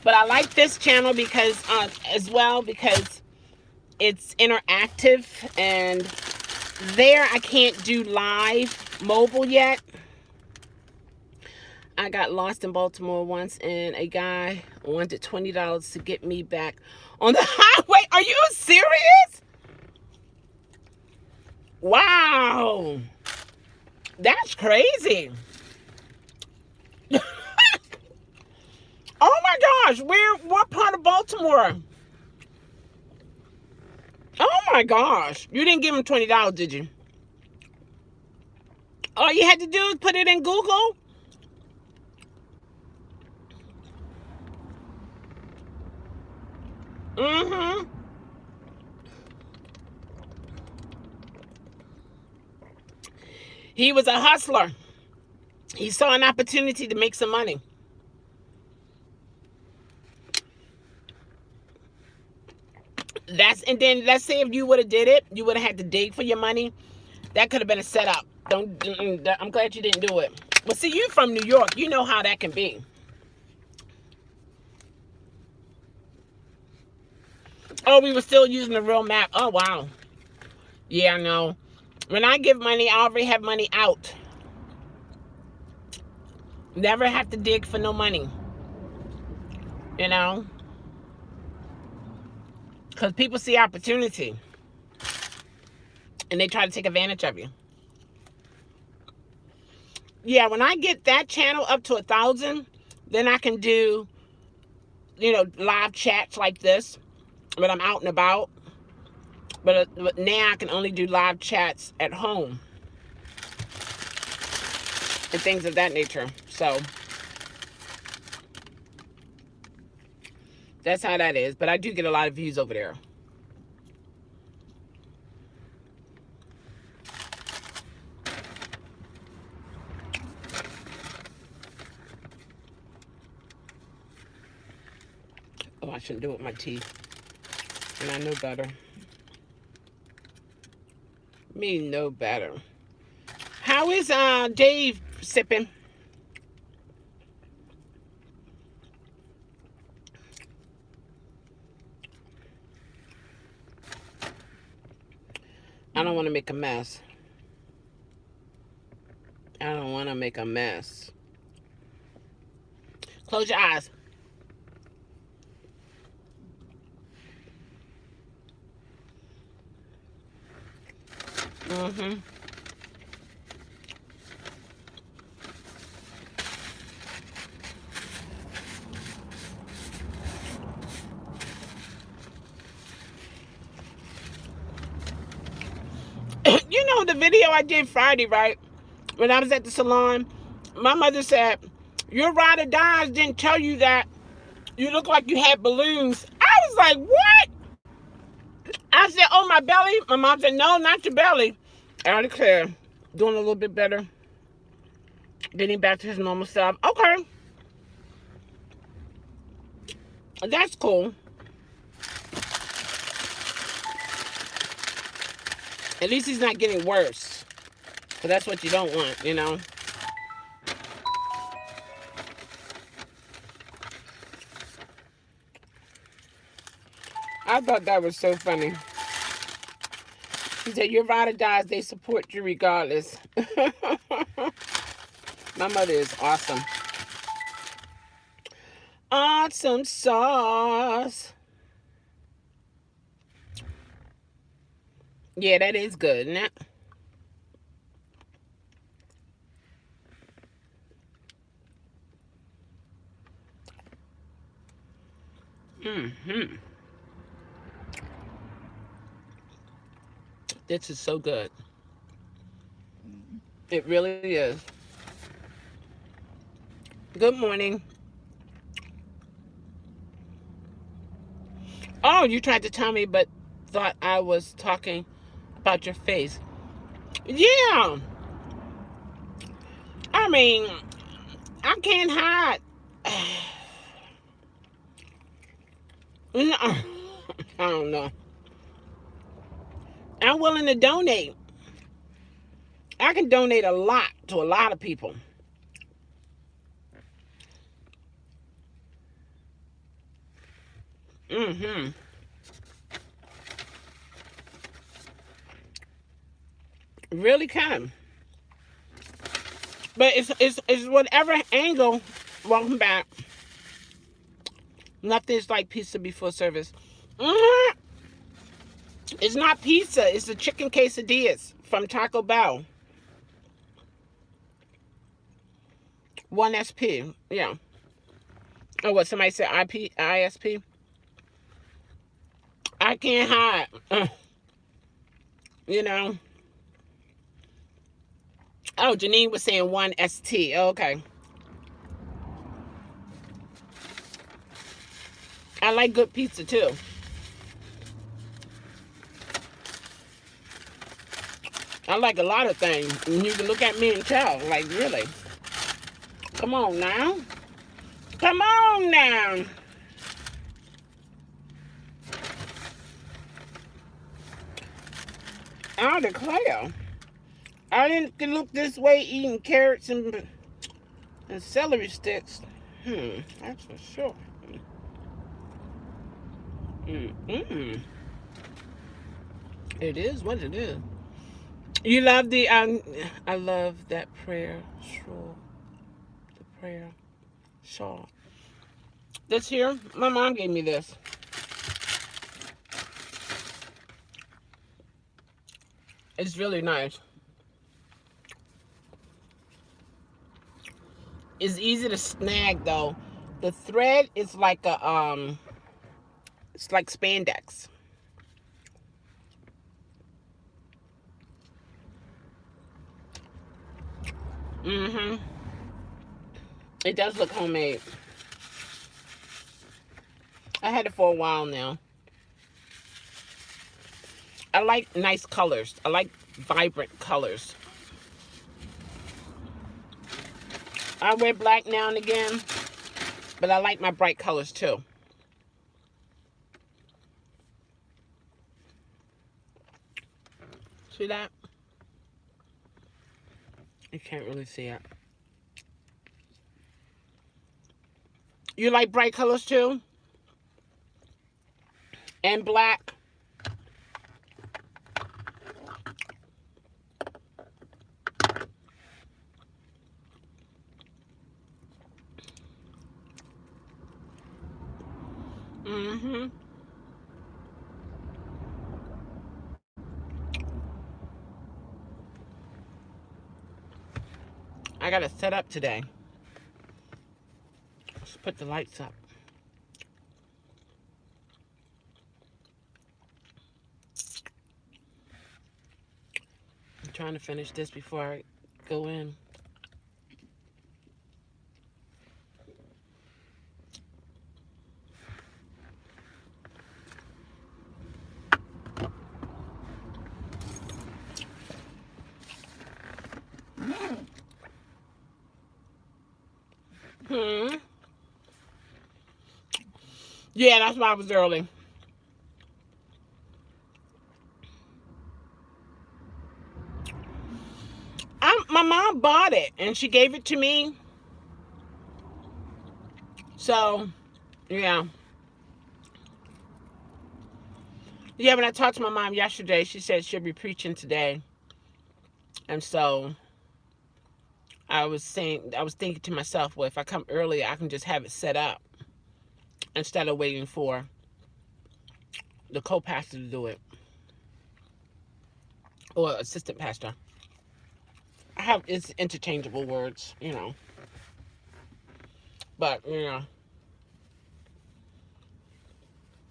But I like this channel because as well because it's interactive, and there I can't do live mobile yet. I got lost in Baltimore once, and a guy wanted $20 to get me back on the highway. Are you serious? Wow. That's crazy. Oh my gosh. What part of Baltimore? Oh my gosh. You didn't give him $20, did you? All you had to do is put it in Google. Mm-hmm. He was a hustler. He saw an opportunity to make some money. And then let's say if you would have did it, you would have had to dig for your money. That could have been a setup. I'm glad you didn't do it. But see, you from New York, you know how that can be. Oh, we were still using the real map. Oh wow. Yeah, I know. When I give money, I already have money out. Never have to dig for no money. You know? Because people see opportunity. And they try to take advantage of you. Yeah, when I get that channel up to 1,000, then I can do, live chats like this when I'm out and about. But now I can only do live chats at home. And things of that nature. So that's how that is. But I do get a lot of views over there. Oh, I shouldn't do it with my teeth. And I know better. Me know better. How is Dave sipping? I don't want to make a mess. I don't want to make a mess. Close your eyes. Mm-hmm. You know the video I did Friday, right? When I was at the salon, my mother said, your ride or dies didn't tell you that you look like you had balloons. I was like, what? I said, oh, my belly? My mom said, no, not your belly. I declare, doing a little bit better. Getting back to his normal self. Okay. That's cool. At least he's not getting worse. Because that's what you don't want, you know. I thought that was so funny. He said, your ride or dies, they support you regardless. My mother is awesome. Awesome sauce. Yeah, that is good, isn't it? Hmm. This is so good. It really is. Good morning. Oh, you tried to tell me, but thought I was talking about your face. Yeah. I mean, I can't hide. No, I don't know. I'm willing to donate. I can donate a lot to a lot of people. Hmm. Really can. But it's whatever angle. Welcome back. Nothing's like pizza before service. Hmm. It's not pizza. It's the chicken quesadillas from Taco Bell. 1SP. Yeah. Oh, what somebody said? ISP. I can't hide. You know. Oh, Janine was saying 1ST. Okay. I like good pizza too. I like a lot of things. And you can look at me and tell. Like, really? Come on now. Come on now. I declare. I didn't look this way eating carrots and celery sticks. That's for sure. Mm-mm. It is what it is. You love the I love that prayer shawl. The prayer shawl. This here, my mom gave me this. It's really nice. It's easy to snag though. The thread is like it's like spandex. Mm-hmm. It does look homemade. I had it for a while now. I like nice colors. I like vibrant colors. I wear black now and again, but I like my bright colors too. See that? You can't really see it. You like bright colors too? And black? Mm-hmm. I gotta set up today. Let's put the lights up. I'm trying to finish this before I go in. Hmm. Yeah, that's why I was early. My mom bought it and she gave it to me. So, yeah. Yeah, when I talked to my mom yesterday, she said she'll be preaching today. And so I was thinking to myself, well, if I come early, I can just have it set up instead of waiting for the co-pastor to do it. or assistant pastor. I have, it's interchangeable words, you know. But, you know.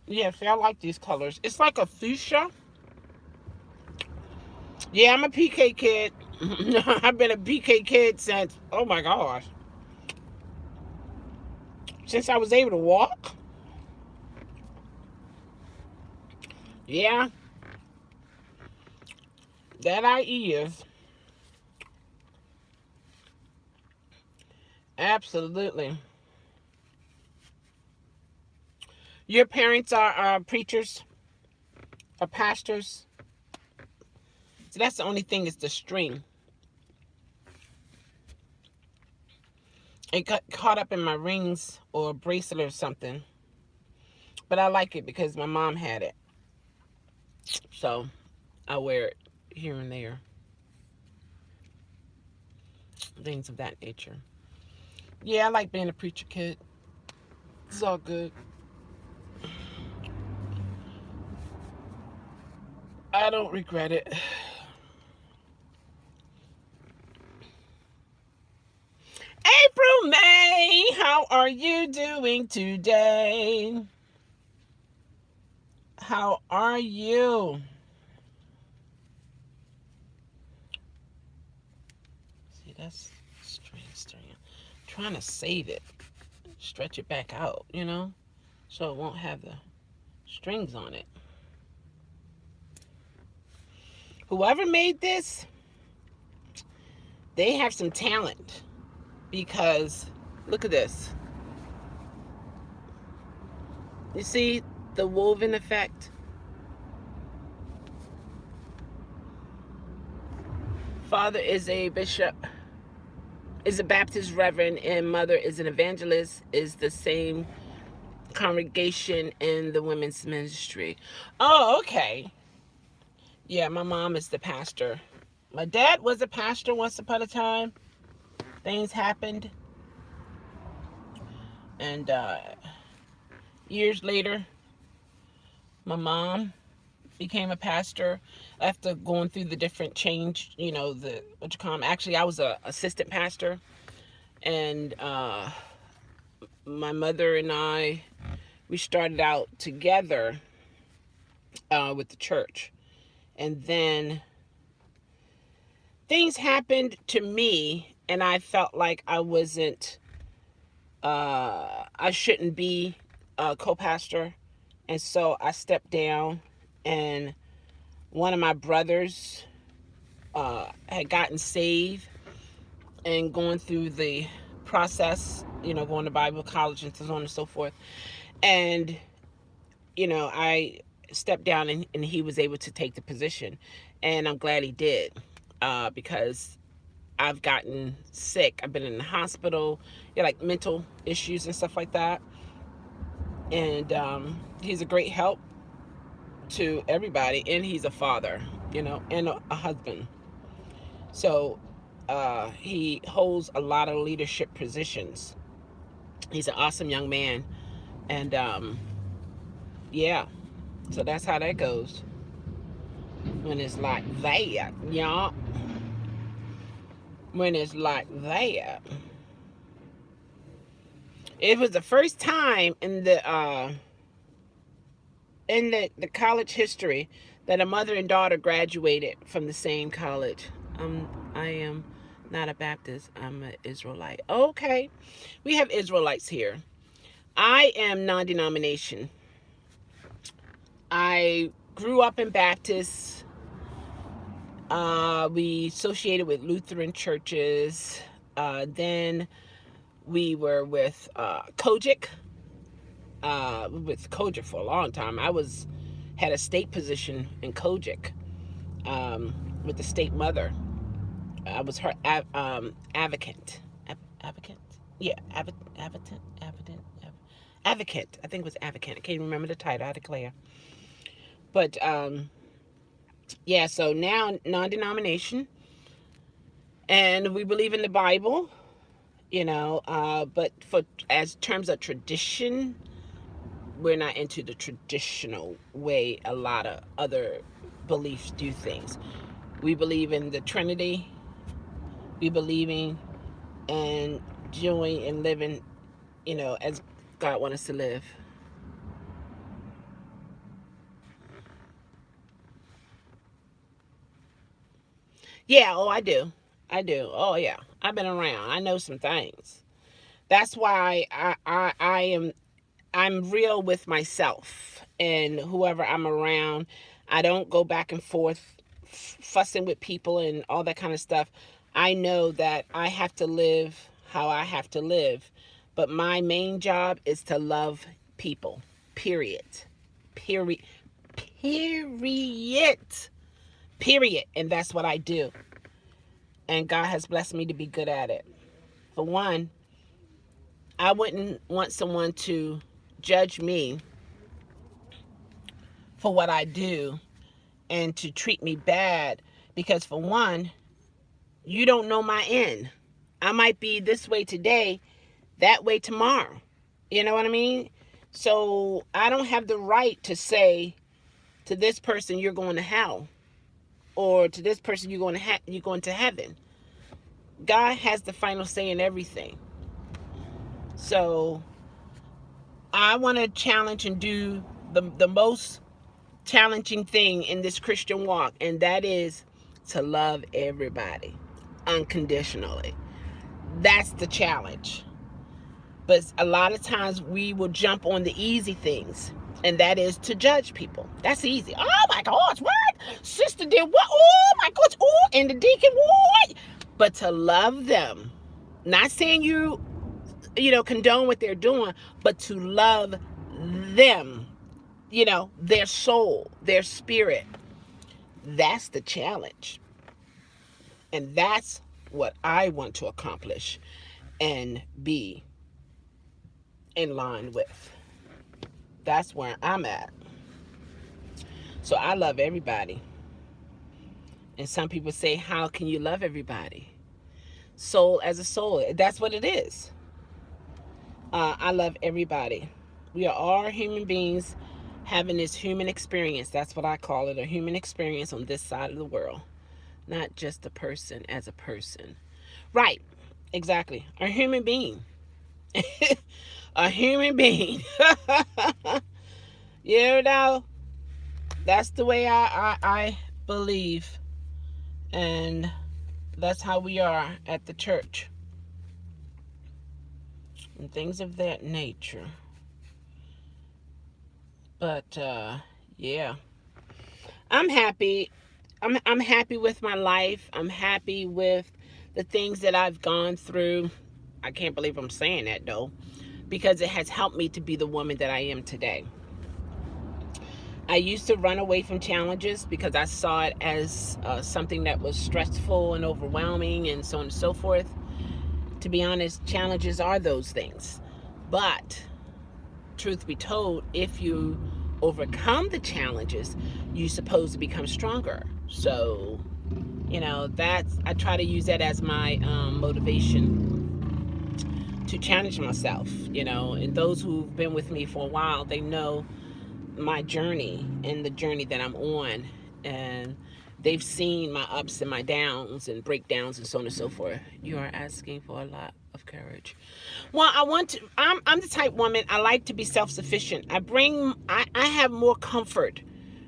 Yeah, see, I like these colors. It's like a fuchsia. Yeah, I'm a PK kid. I've been a PK kid since, oh my gosh, since I was able to walk. Yeah, that I is. Absolutely. Your parents are preachers or pastors. So that's the only thing is the string. It got caught up in my rings or bracelet or something. But I like it because my mom had it. So I wear it here and there. Things of that nature. Yeah, I like being a preacher kid. It's all good. I don't regret it. April May, how are you doing today? How are you? See, that's strange. Trying to save it. Stretch it back out, you know? So it won't have the strings on it. Whoever made this, they have some talent. Because, look at this. You see the woven effect? Father is a bishop, is a Baptist reverend, and mother is an evangelist, is the same congregation in the women's ministry. Oh, okay. Yeah, my mom is the pastor. My dad was a pastor once upon a time. Things happened. And years later, my mom became a pastor after going through the different change, you know, the, what you call them. Actually, I was a assistant pastor. And my mother and I, we started out together with the church. And then things happened to me, and I felt like I wasn't, I shouldn't be a co-pastor. And so I stepped down, and one of my brothers had gotten saved and going through the process, you know, going to Bible college and so on and so forth. And, you know, I stepped down, and he was able to take the position. And I'm glad he did, because I've gotten sick. I've been in the hospital, you know, like mental issues and stuff like that. And he's a great help to everybody. And he's a father, you know, and a husband. So he holds a lot of leadership positions. He's an awesome young man. And yeah, so that's how that goes. When it's like that, y'all. When it's like that. It was the first time in the college history that a mother and daughter graduated from the same college. I am not a Baptist. I'm an Israelite. Okay, we have Israelites here. I am non-denomination. I grew up in Baptist. We associated with Lutheran churches. Then we were with Kojic. With Kojic for a long time. I had a state position in Kojic with the state mother. I was her advocate. Advocate? Yeah, advocate. I think it was advocate. I can't remember the title. I declare. But yeah, so now non-denomination, and we believe in the Bible, you know. But for as terms of tradition, we're not into the traditional way a lot of other beliefs do things. We believe in the Trinity. We believe in doing and living, as God wants us to live. Yeah, oh, I do. I do. Oh, yeah. I've been around. I know some things. That's why I'm real with myself and whoever I'm around. I don't go back and forth fussing with people and all that kind of stuff. I know that I have to live how I have to live, but my main job is to love people. Period. Period. Period. Period. And that's what I do. And God has blessed me to be good at it. For one, I wouldn't want someone to judge me for what I do and to treat me bad because, for one, you don't know my end. I might be this way today, that way tomorrow. You know what I mean? So I don't have the right to say to this person, you're going to hell, or to this person, you're going to heaven. God has the final say in everything. So I want to challenge and do the most challenging thing in this Christian walk, and that is to love everybody unconditionally. That's the challenge. But a lot of times we will jump on the easy things, and that is to judge people. That's easy. Oh my gosh, what? Sister did what? Oh my gosh, oh, and the deacon, what? But to love them, not saying condone what they're doing, but to love them, their soul, their spirit. That's the challenge. And that's what I want to accomplish and be in line with. That's where I'm at. So I love everybody. And some people say, how can you love everybody? Soul as a soul. That's what it is. I love everybody. We are all human beings having this human experience. That's what I call it, a human experience on this side of the world. Not just a person as a person. Right. Exactly. A human being. A human being. That's the way I believe. And that's how we are at the church. And things of that nature. But yeah. I'm happy. I'm happy with my life. I'm happy with the things that I've gone through. I can't believe I'm saying that though, because it has helped me to be the woman that I am today. I used to run away from challenges because I saw it as something that was stressful and overwhelming and so on and so forth. To be honest, challenges are those things. But truth be told, if you overcome the challenges, you're supposed to become stronger. So, I try to use that as my motivation to challenge myself, and those who've been with me for a while, they know my journey and the journey that I'm on, and they've seen my ups and my downs and breakdowns and so on and so forth. You are asking for a lot of courage. Well, I'm the type woman, I like to be self-sufficient. I have more comfort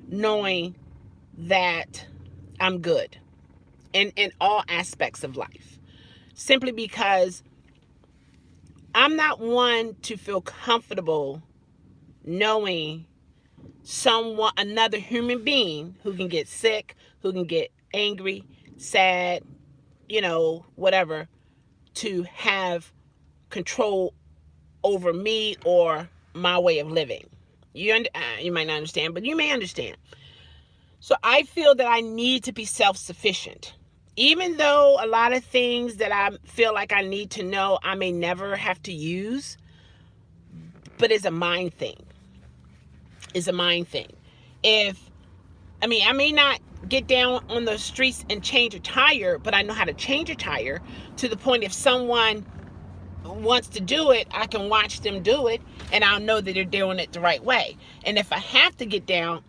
knowing that I'm good in all aspects of life, simply because I'm not one to feel comfortable knowing another human being who can get sick, who can get angry, sad, whatever, to have control over me or my way of living. You might not understand, but you may understand. So I feel that I need to be self-sufficient. Even though a lot of things that I feel like I need to know, I may never have to use, but it's a mind thing. It's a mind thing. I may not get down on the streets and change a tire, but I know how to change a tire to the point if someone wants to do it, I can watch them do it, and I'll know that they're doing it the right way. And if I have to get down,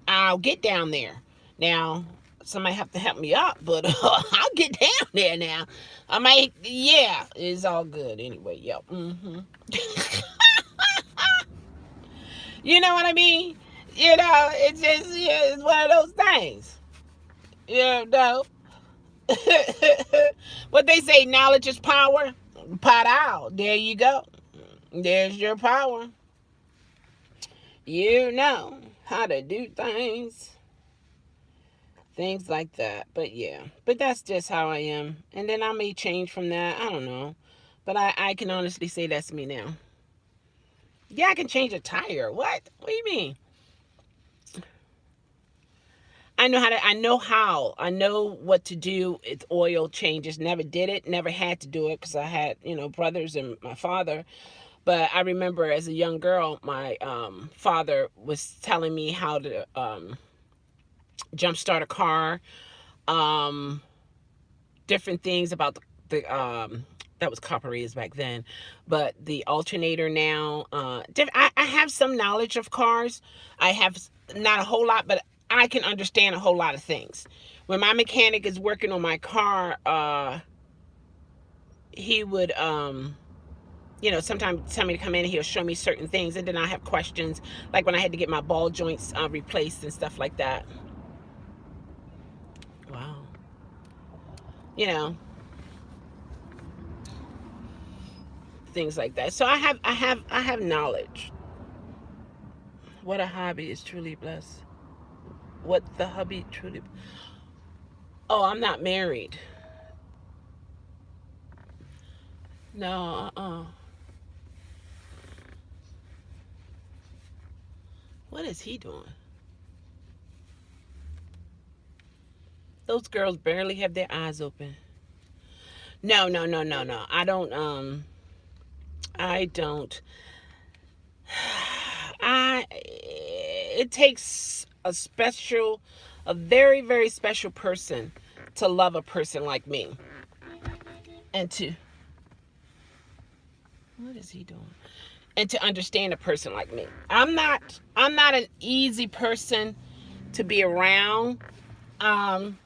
I'll get down there. Now, somebody have to help me up, but I'll get down there now. I might, yeah, it's all good anyway. Yep. You know what I mean? It's just, yeah, it's one of those things. You know, what they say, knowledge is power. Pot out. There you go. There's your power. You know how to do things. Things like that. But yeah. But that's just how I am. And then I may change from that. I don't know. But I can honestly say that's me now. Yeah, I can change a tire. What? What do you mean? I know how to, I know what to do. It's oil changes. Never did it. Never had to do it because I had, brothers and my father. But I remember as a young girl, my father was telling me how to jump start a car, um, different things about the that was carburetors back then, but the alternator now. I have some knowledge of cars. I have not a whole lot, but I can understand a whole lot of things. When my mechanic is working on my car, he would sometimes tell me to come in and he'll show me certain things, and then I have questions, like when I had to get my ball joints replaced and stuff like that. Wow. You know, things like that. So I have knowledge. What a hobby is truly blessed. What the hubby truly. Oh, I'm not married. No, What is he doing? Those girls barely have their eyes open. No, no, no, no, no. I don't. It takes a very, very special person to love a person like me. And to, what is he doing? And to understand a person like me. I'm not an easy person to be around. Um,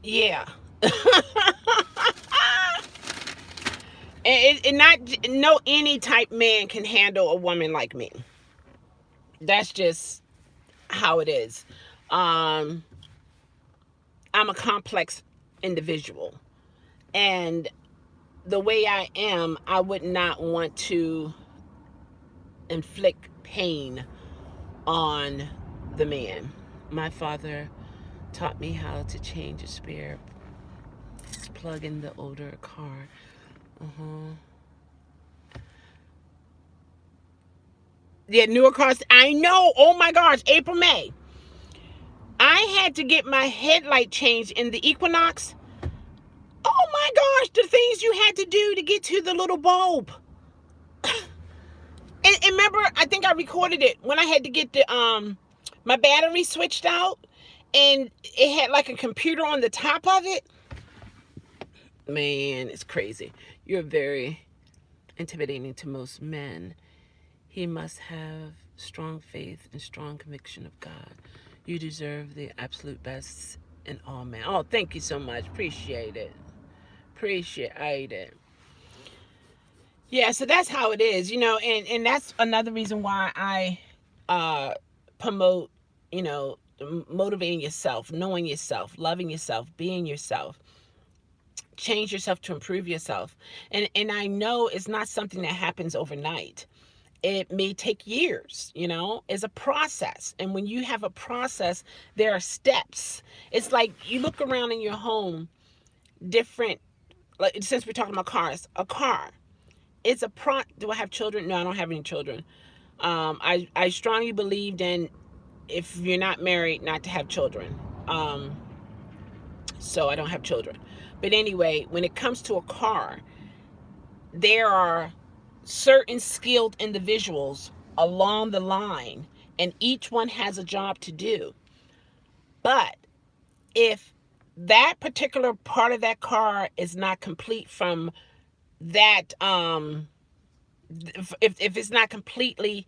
yeah. And not no any type man can handle a woman like me. That's just how it is. Um, I'm a complex individual, and the way I am, I would not want to inflict pain on the man. My father taught me how to change a spare plug in the older car. Yeah, newer cars. I know. Oh my gosh, April, May. I had to get my headlight changed in the Equinox. Oh my gosh, the things you had to do to get to the little bulb. And remember, I think I recorded it when I had to get the my battery switched out, and it had like a computer on the top of it. Man, it's crazy. You're very intimidating to most men. He must have strong faith and strong conviction of God. You deserve the absolute best in all men. Oh, thank you so much. Appreciate it. Appreciate it. Yeah, so that's how it is, and that's another reason why I promote, motivating yourself, knowing yourself, loving yourself, being yourself. Change yourself to improve yourself. And I know it's not something that happens overnight. It may take years, it's a process. And when you have a process, there are steps. It's like you look around in your home, different, like since we're talking about cars, a car. It's do I have children? No, I don't have any children. I strongly believed in, if you're not married, not to have children. So I don't have children. But anyway, when it comes to a car, there are certain skilled individuals along the line, and each one has a job to do. But if that particular part of that car is not complete from that, if it's not completely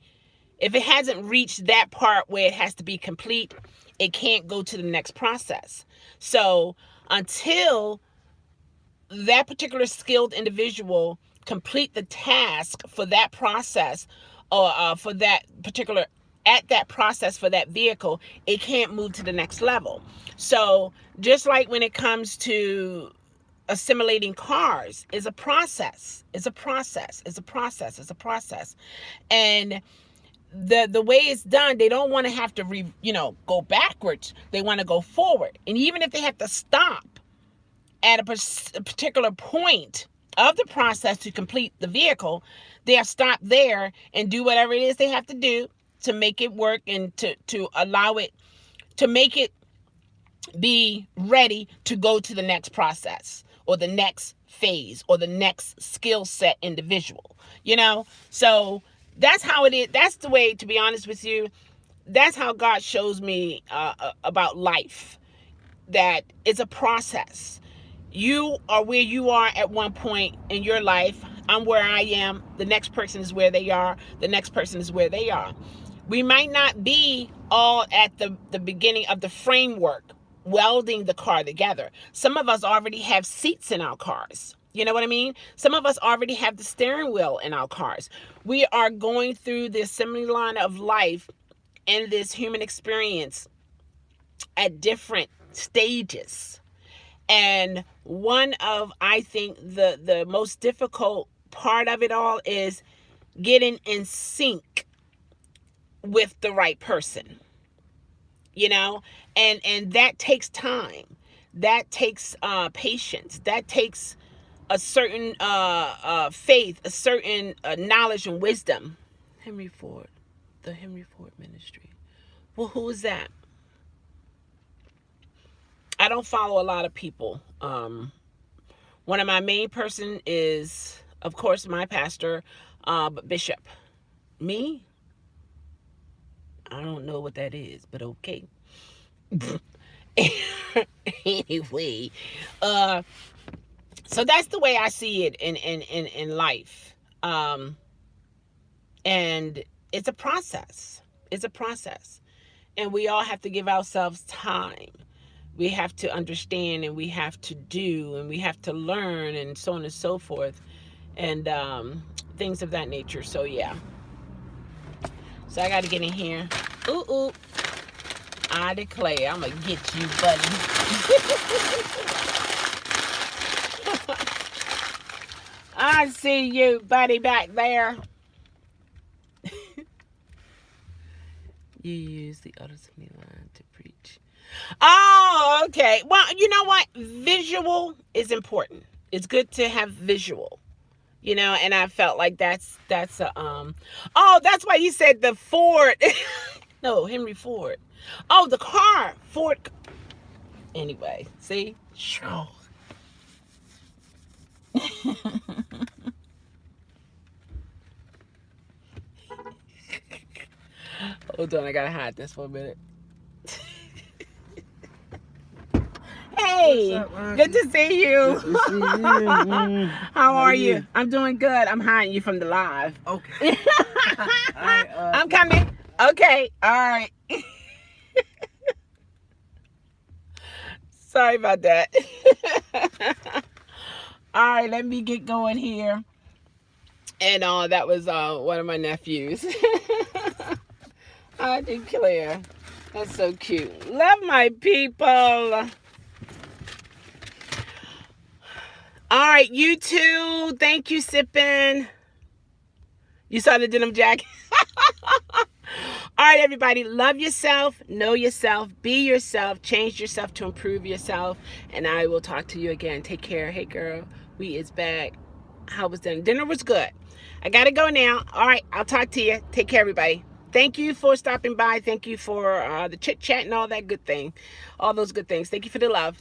If it hasn't reached that part where it has to be complete, it can't go to the next process. So until that particular skilled individual complete the task for that process, or for that particular, at that process for that vehicle, it can't move to the next level. So just like when it comes to assimilating cars, is a process. It's a process. It's a process. It's a process. And the way it's done, they don't want to have to go backwards. They want to go forward. And even if they have to stop at a particular point of the process to complete the vehicle, they have stopped there and do whatever it is they have to do to make it work, and to allow it, to make it be ready to go to the next process or the next phase or the next skill set individual, So that's how it is. That's the way, to be honest with you, that's how God shows me about life, that it's a process. You are where you are at one point in your life. I'm where I am. The next person is where they are. The next person is where they are. We might not be all at the beginning of the framework, welding the car together. Some of us already have seats in our cars. You know what I mean? Some of us already have the steering wheel in our cars. We are going through the assembly line of life and this human experience at different stages. And one of, I think, the most difficult part of it all is getting in sync with the right person, and that takes time. That takes patience. That takes a certain faith, a certain knowledge and wisdom. Henry Ford, the Henry Ford Ministry. Well, who is that? I don't follow a lot of people. One of my main person is, of course, my pastor, Bishop. Me? I don't know what that is, but okay. Anyway, so that's the way I see it in life. And it's a process. It's a process. And we all have to give ourselves time. We have to understand, and we have to do, and we have to learn, and so on and so forth, and things of that nature. So yeah. So I got to get in here. Ooh. I declare, I'm going to get you, buddy. I see you, buddy, back there. You use the autosony line to preach. Oh, okay. Well, you know what? Visual is important. It's good to have visual, and I felt like that's oh, that's why you said the Ford. No, Henry Ford. Oh, the car, Ford. Anyway, see? Sure. Hold on, I gotta hide this for a minute. Hey, good to see you. Good to see you. How are you? I'm doing good. I'm hiding you from the live. Okay. I'm coming. Okay. All right. Sorry about that. All right, let me get going here. And that was one of my nephews. I declare. That's so cute. Love my people. All right, you too. Thank you, Sippin'. You saw the denim jacket? All right, everybody. Love yourself. Know yourself. Be yourself. Change yourself to improve yourself. And I will talk to you again. Take care. Hey, girl. We is back. How was dinner? Dinner was good. I got to go now. All right. I'll talk to you. Take care, everybody. Thank you for stopping by. Thank you for the chit chat and all that good thing. All those good things. Thank you for the love.